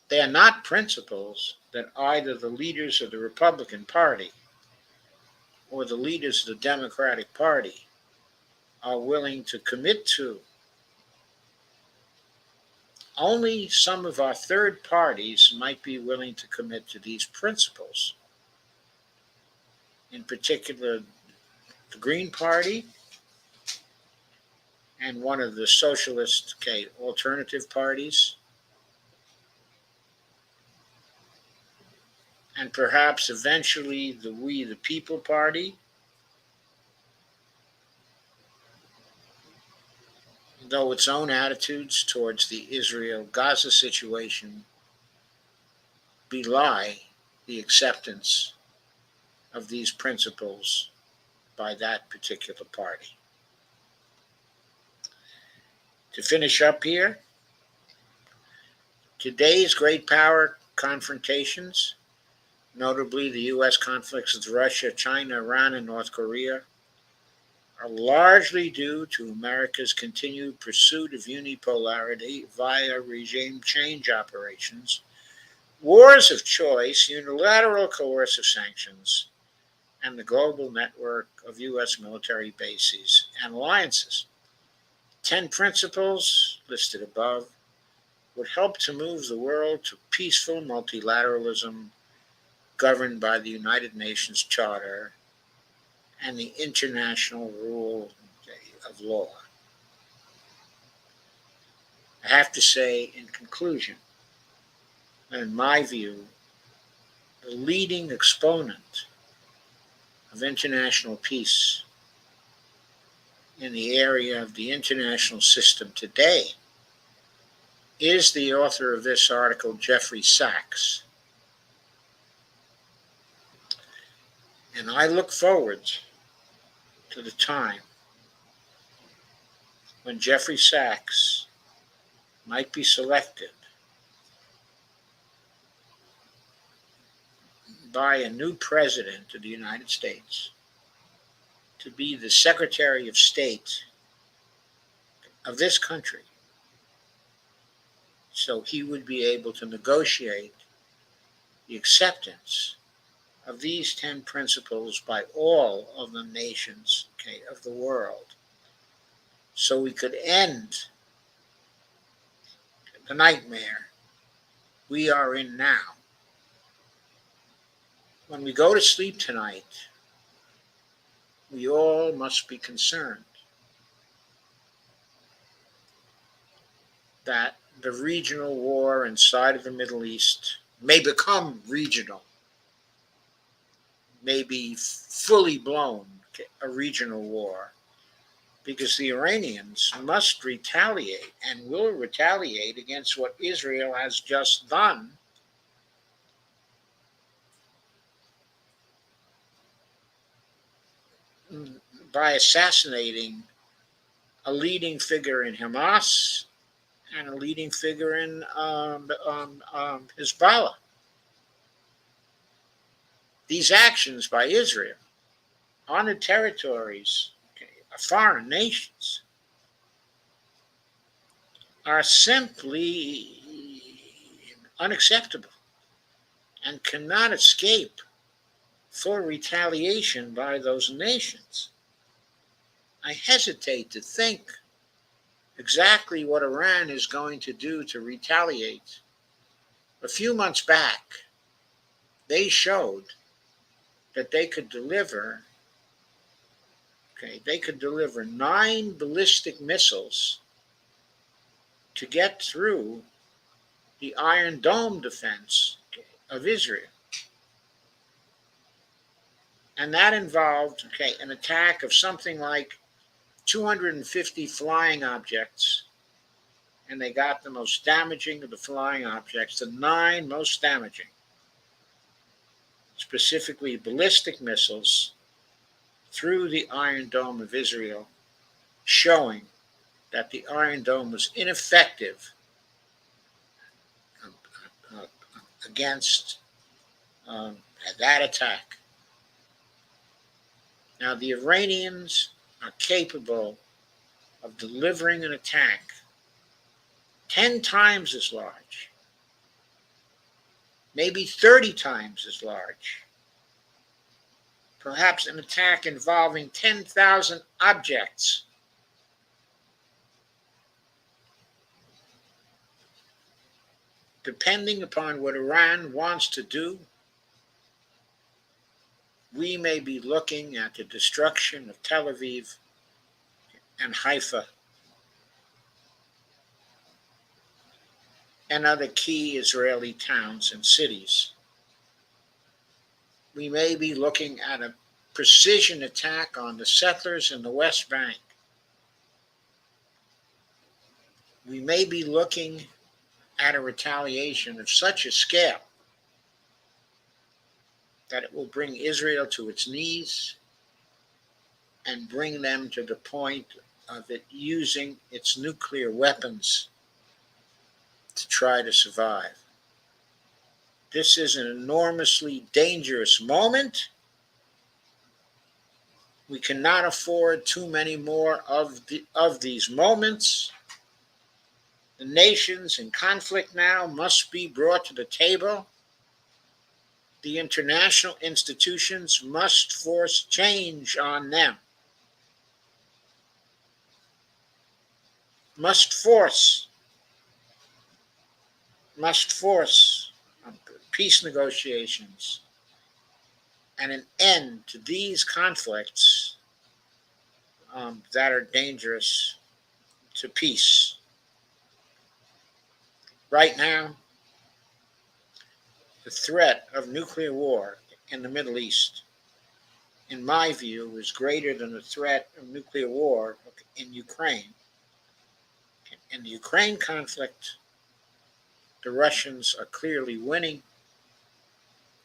They are not principles that either the leaders of the Republican Party or the leaders of the Democratic Party are willing to commit to. Only some of our third parties might be willing to commit to these principles. In particular, the Green Party and one of the socialist, alternative parties, and perhaps eventually the We the People Party, though its own attitudes towards the Israel-Gaza situation belie the acceptance of these principles by that particular party. To finish up here, today's great power confrontations, notably the U.S. conflicts with Russia, China, Iran, and North Korea, are largely due to America's continued pursuit of unipolarity via regime change operations, wars of choice, unilateral coercive sanctions, and the global network of U.S. military bases and alliances. 10 principles listed above would help to move the world to peaceful multilateralism governed by the United Nations Charter and the international rule of law. I have to say, in conclusion, that in my view, the leading exponent of international peace in the area of the international system today is the author of this article, Jeffery Sachs. And I look forward to the time when Jeffery Sachs might be selected by a new president of the United States to be the Secretary of State of this country, so he would be able to negotiate the acceptance of these 10 principles by all of the nations, of the world, so we could end the nightmare we are in now. When we go to sleep tonight, we all must be concerned that the regional war inside of the Middle East may become regional, may be fully blown a regional war, because the Iranians must retaliate and will retaliate against what Israel has just done by assassinating a leading figure in Hamas and a leading figure in Hezbollah. These actions by Israel on the territories of foreign nations are simply unacceptable and cannot escape full retaliation by those nations. I hesitate to think exactly what Iran is going to do to retaliate. A few months back, they showed that they could deliver 9 ballistic missiles to get through the Iron Dome defense of Israel. And that involved an attack of something like 250 flying objects, and they got the most damaging of the flying objects, the 9 most damaging, specifically ballistic missiles, through the Iron Dome of Israel, showing that the Iron Dome was ineffective against that attack. Now, the Iranians are capable of delivering an attack 10 times as large, maybe 30 times as large, perhaps an attack involving 10,000 objects. Depending upon what Iran wants to do, we may be looking at the destruction of Tel Aviv and Haifa and other key Israeli towns and cities. We may be looking at a precision attack on the settlers in the West Bank. We may be looking at a retaliation of such a scale that it will bring Israel to its knees and bring them to the point of it using its nuclear weapons to try to survive. This is an enormously dangerous moment. We cannot afford too many more of these moments. The nations in conflict now must be brought to the table. The international institutions must force change on them. must force peace negotiations and an end to these conflicts that are dangerous to peace. Right now, the threat of nuclear war in the Middle East, in my view, is greater than the threat of nuclear war in Ukraine. In the Ukraine conflict, the Russians are clearly winning.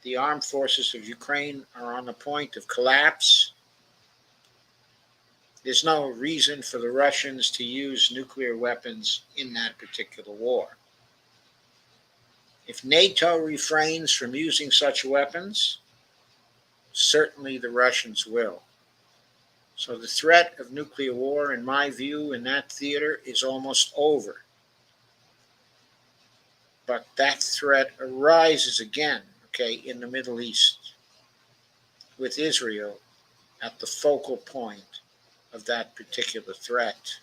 The armed forces of Ukraine are on the point of collapse. There's no reason for the Russians to use nuclear weapons in that particular war. If NATO refrains from using such weapons, certainly the Russians will. So the threat of nuclear war, in my view, in that theater is almost over. But that threat arises again, in the Middle East, with Israel at the focal point of that particular threat.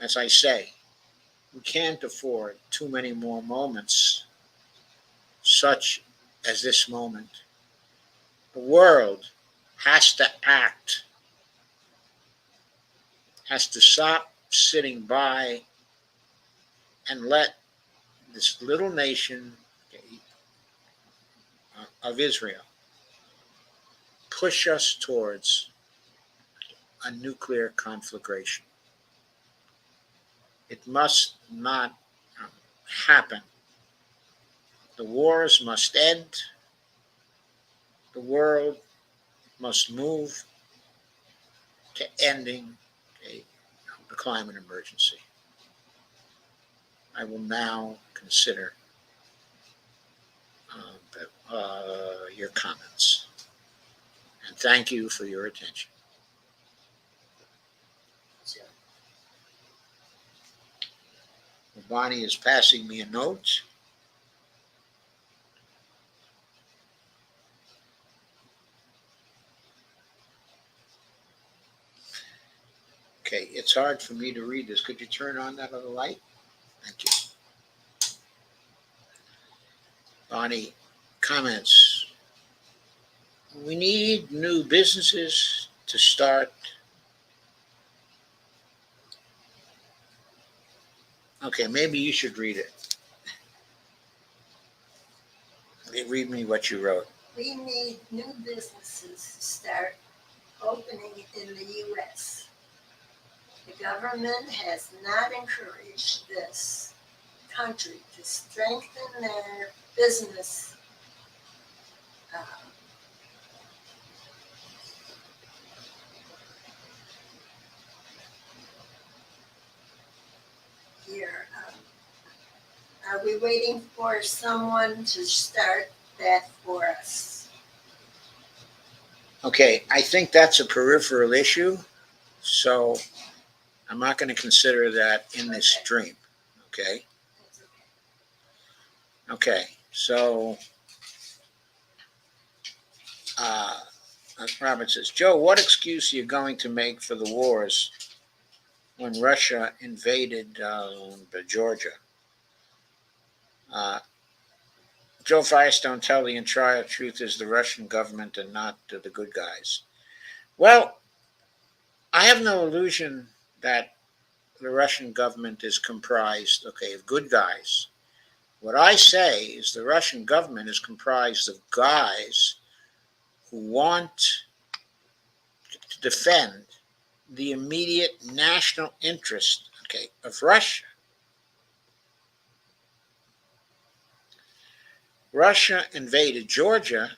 As I say, we can't afford too many more moments such as this moment. The world has to act, has to stop sitting by and let this little nation of Israel push us towards a nuclear conflagration. It must not happen. The wars must end. The world must move to ending the climate emergency. I will now consider your comments. And thank you for your attention. Bonnie is passing me a note. Okay, it's hard for me to read this. Could you turn on that other light? Thank you. Bonnie comments. We need new businesses to start. Okay, maybe you should read it. Read me what you wrote. We need new businesses to start opening in the U.S. The government has not encouraged this country to strengthen their business here. Are we waiting for someone to start that for us? Okay, I think that's a peripheral issue, so I'm not going to consider that in this dream. Okay? That's okay. Okay, so Robert says, Joe, what excuse are you going to make for the wars when Russia invaded Georgia? Joe Firestone, tell the entire truth is the Russian government and not the good guys. Well, I have no illusion that the Russian government is comprised, of good guys. What I say is the Russian government is comprised of guys who want to defend the immediate national interest, of Russia. Russia invaded Georgia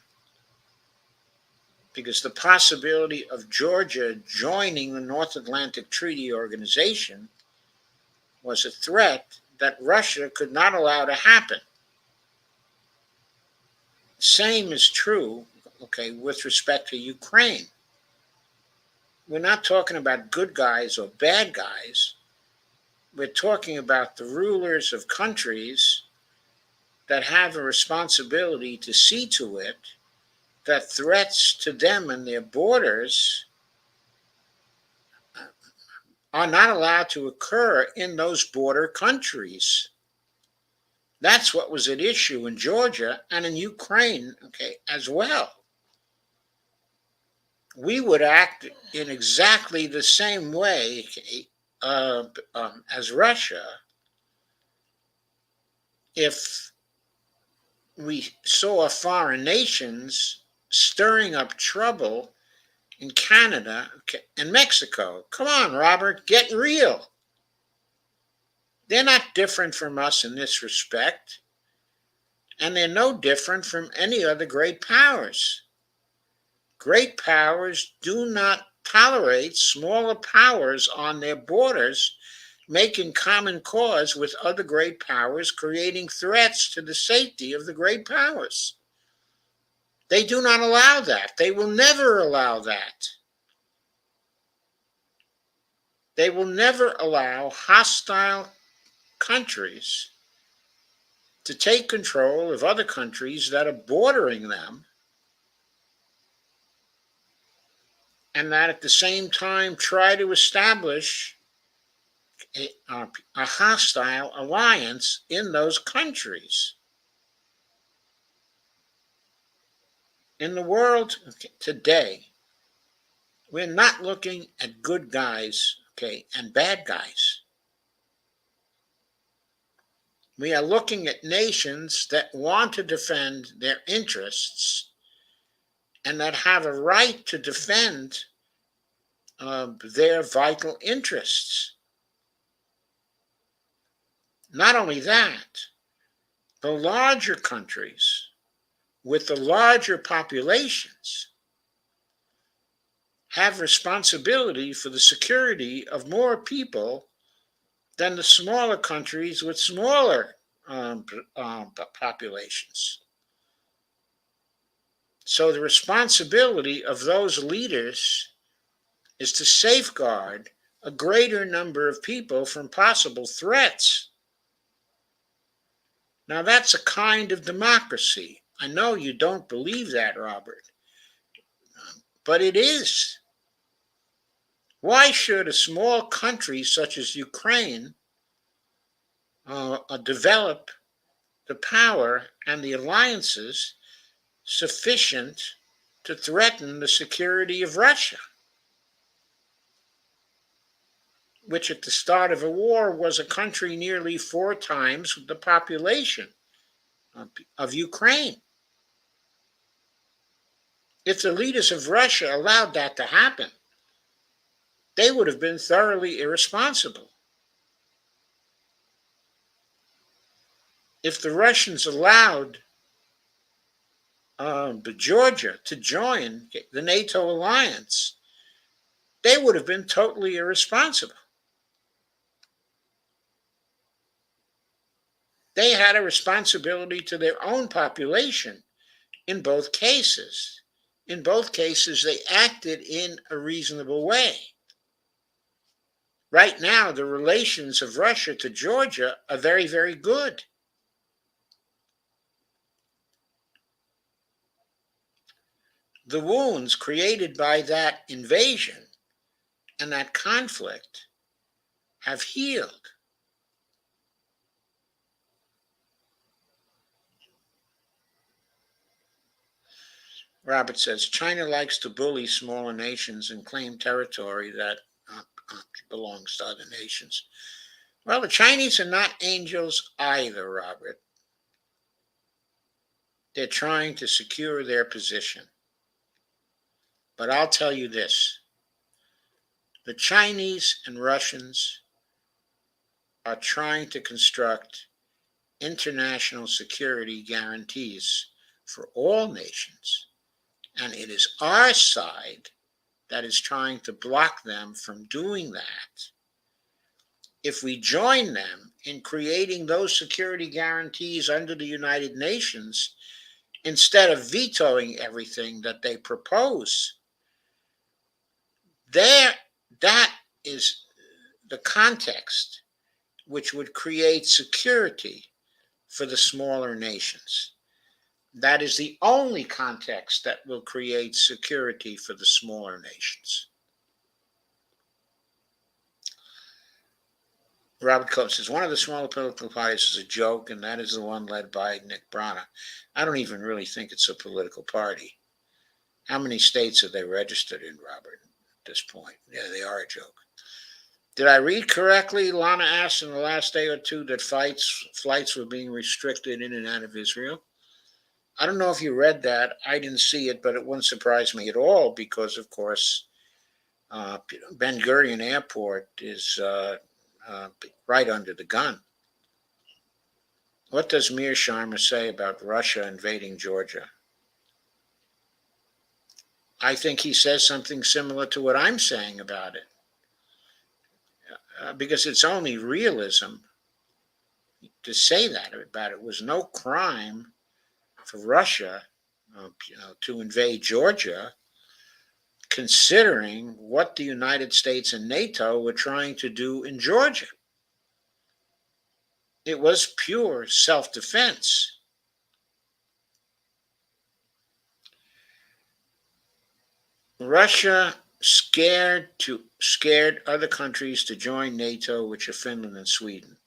because the possibility of Georgia joining the North Atlantic Treaty Organization was a threat that Russia could not allow to happen. Same is true, with respect to Ukraine. We're not talking about good guys or bad guys. We're talking about the rulers of countries that have a responsibility to see to it that threats to them and their borders are not allowed to occur in those border countries. That's what was at issue in Georgia and in Ukraine, okay, as well. We would act in exactly the same way, okay, as Russia if we saw foreign nations stirring up trouble in Canada and Mexico. Come on, Robert, get real. They're not different from us in this respect, and they're no different from any other great powers. Great powers do not tolerate smaller powers on their borders making common cause with other great powers, creating threats to the safety of the great powers. They do not allow that. They will never allow that. They will never allow hostile countries to take control of other countries that are bordering them, and that at the same time try to establish a hostile alliance in those countries. In the world today, we're not looking at good guys, okay, and bad guys. We are looking at nations that want to defend their interests and that have a right to defend their vital interests. Not only that, the larger countries with the larger populations have responsibility for the security of more people than the smaller countries with smaller populations. So the responsibility of those leaders is to safeguard a greater number of people from possible threats. Now, that's a kind of democracy. I know you don't believe that, Robert, but it is. Why should a small country such as Ukraine develop the power and the alliances sufficient to threaten the security of Russia, which at the start of a war was a country nearly 4 times the population of Ukraine? If the leaders of Russia allowed that to happen, they would have been thoroughly irresponsible. If the Russians allowed Georgia to join the NATO alliance, they would have been totally irresponsible. They had a responsibility to their own population in both cases. In both cases, they acted in a reasonable way. Right now, the relations of Russia to Georgia are very, very good. The wounds created by that invasion and that conflict have healed. Robert says China likes to bully smaller nations and claim territory that belongs to other nations. Well, the Chinese are not angels either, Robert. They're trying to secure their position. But I'll tell you this: the Chinese and Russians are trying to construct international security guarantees for all nations. And it is our side that is trying to block them from doing that. If we join them in creating those security guarantees under the United Nations, instead of vetoing everything that they propose, that is the context which would create security for the smaller nations. That is the only context that will create security for the smaller nations. Robert Cope says one of the smaller political parties is a joke, and that is the one led by Nick Brana. I don't even really think it's a political party. How many states are they registered in, Robert, at this point? Yeah, they are a joke. Did I read correctly? Lana asked in the last day or two that flights were being restricted in and out of Israel. I don't know if you read that. I didn't see it, but it wouldn't surprise me at all because, of course, Ben Gurion Airport is right under the gun. What does Mearsheimer say about Russia invading Georgia? I think he says something similar to what I'm saying about it, because it's only realism to say that about it. It was no crime for Russia, to invade Georgia, considering what the United States and NATO were trying to do in Georgia. It was pure self-defense. Russia scared other countries to join NATO, which are Finland and Sweden.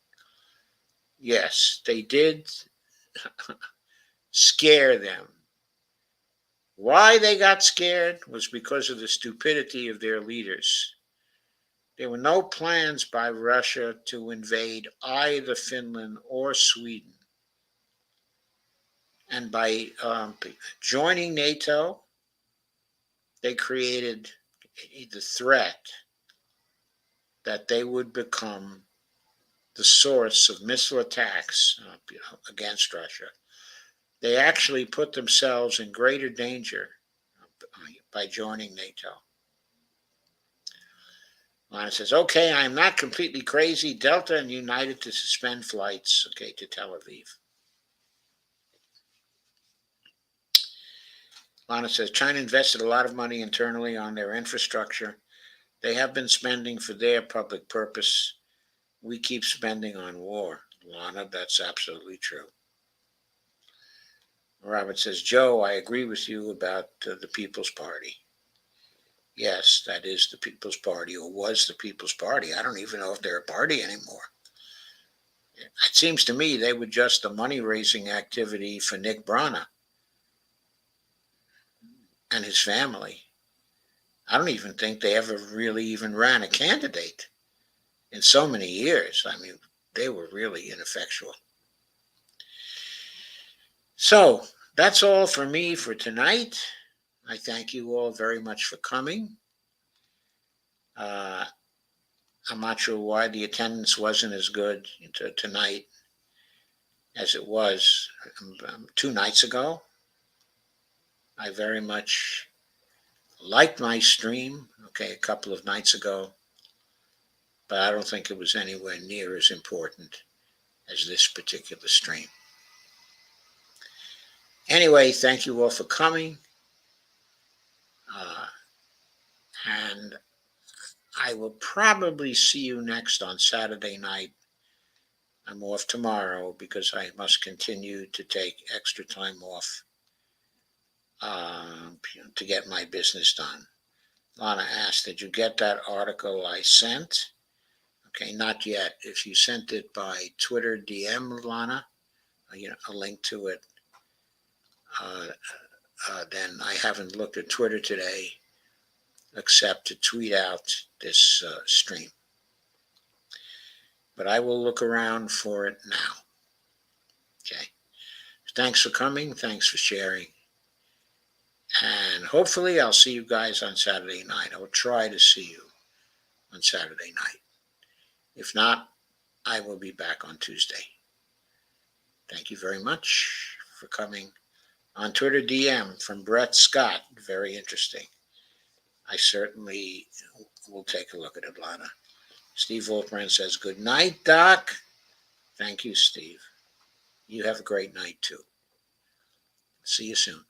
Yes, they did scare them. Why they got scared was because of the stupidity of their leaders. There were no plans by Russia to invade either Finland or Sweden. And by joining NATO, they created the threat that they would become the source of missile attacks against Russia. They actually put themselves in greater danger by joining NATO. Lana says, okay, I'm not completely crazy. Delta and United to suspend flights, to Tel Aviv. Lana says, China invested a lot of money internally on their infrastructure. They have been spending for their public purpose. We keep spending on war. Lana, that's absolutely true. Robert says, Joe, I agree with you about the People's Party. Yes, that is the People's Party, or was the People's Party. I don't even know if they're a party anymore. It seems to me they were just a money-raising activity for Nick Brana and his family. I don't even think they ever really even ran a candidate in so many years. I mean, they were really ineffectual. So that's all for me for tonight. I thank you all very much for coming. I'm not sure why the attendance wasn't as good tonight as it was 2 nights ago. I very much liked my stream, a couple of nights ago, but I don't think it was anywhere near as important as this particular stream. Anyway, thank you all for coming, and I will probably see you next on Saturday night. I'm off tomorrow because I must continue to take extra time off to get my business done. Lana asked, did you get that article I sent? Okay, not yet. If you sent it by Twitter DM, Lana, a link to it, then I haven't looked at Twitter today except to tweet out this stream. But I will look around for it now. Okay. Thanks for coming. Thanks for sharing. And hopefully I'll see you guys on Saturday night. I will try to see you on Saturday night. If not, I will be back on Tuesday. Thank you very much for coming. On Twitter DM from Brett Scott. Very interesting. I certainly will take a look at it, Lana. Steve Wolfman says, good night, Doc. Thank you, Steve. You have a great night, too. See you soon.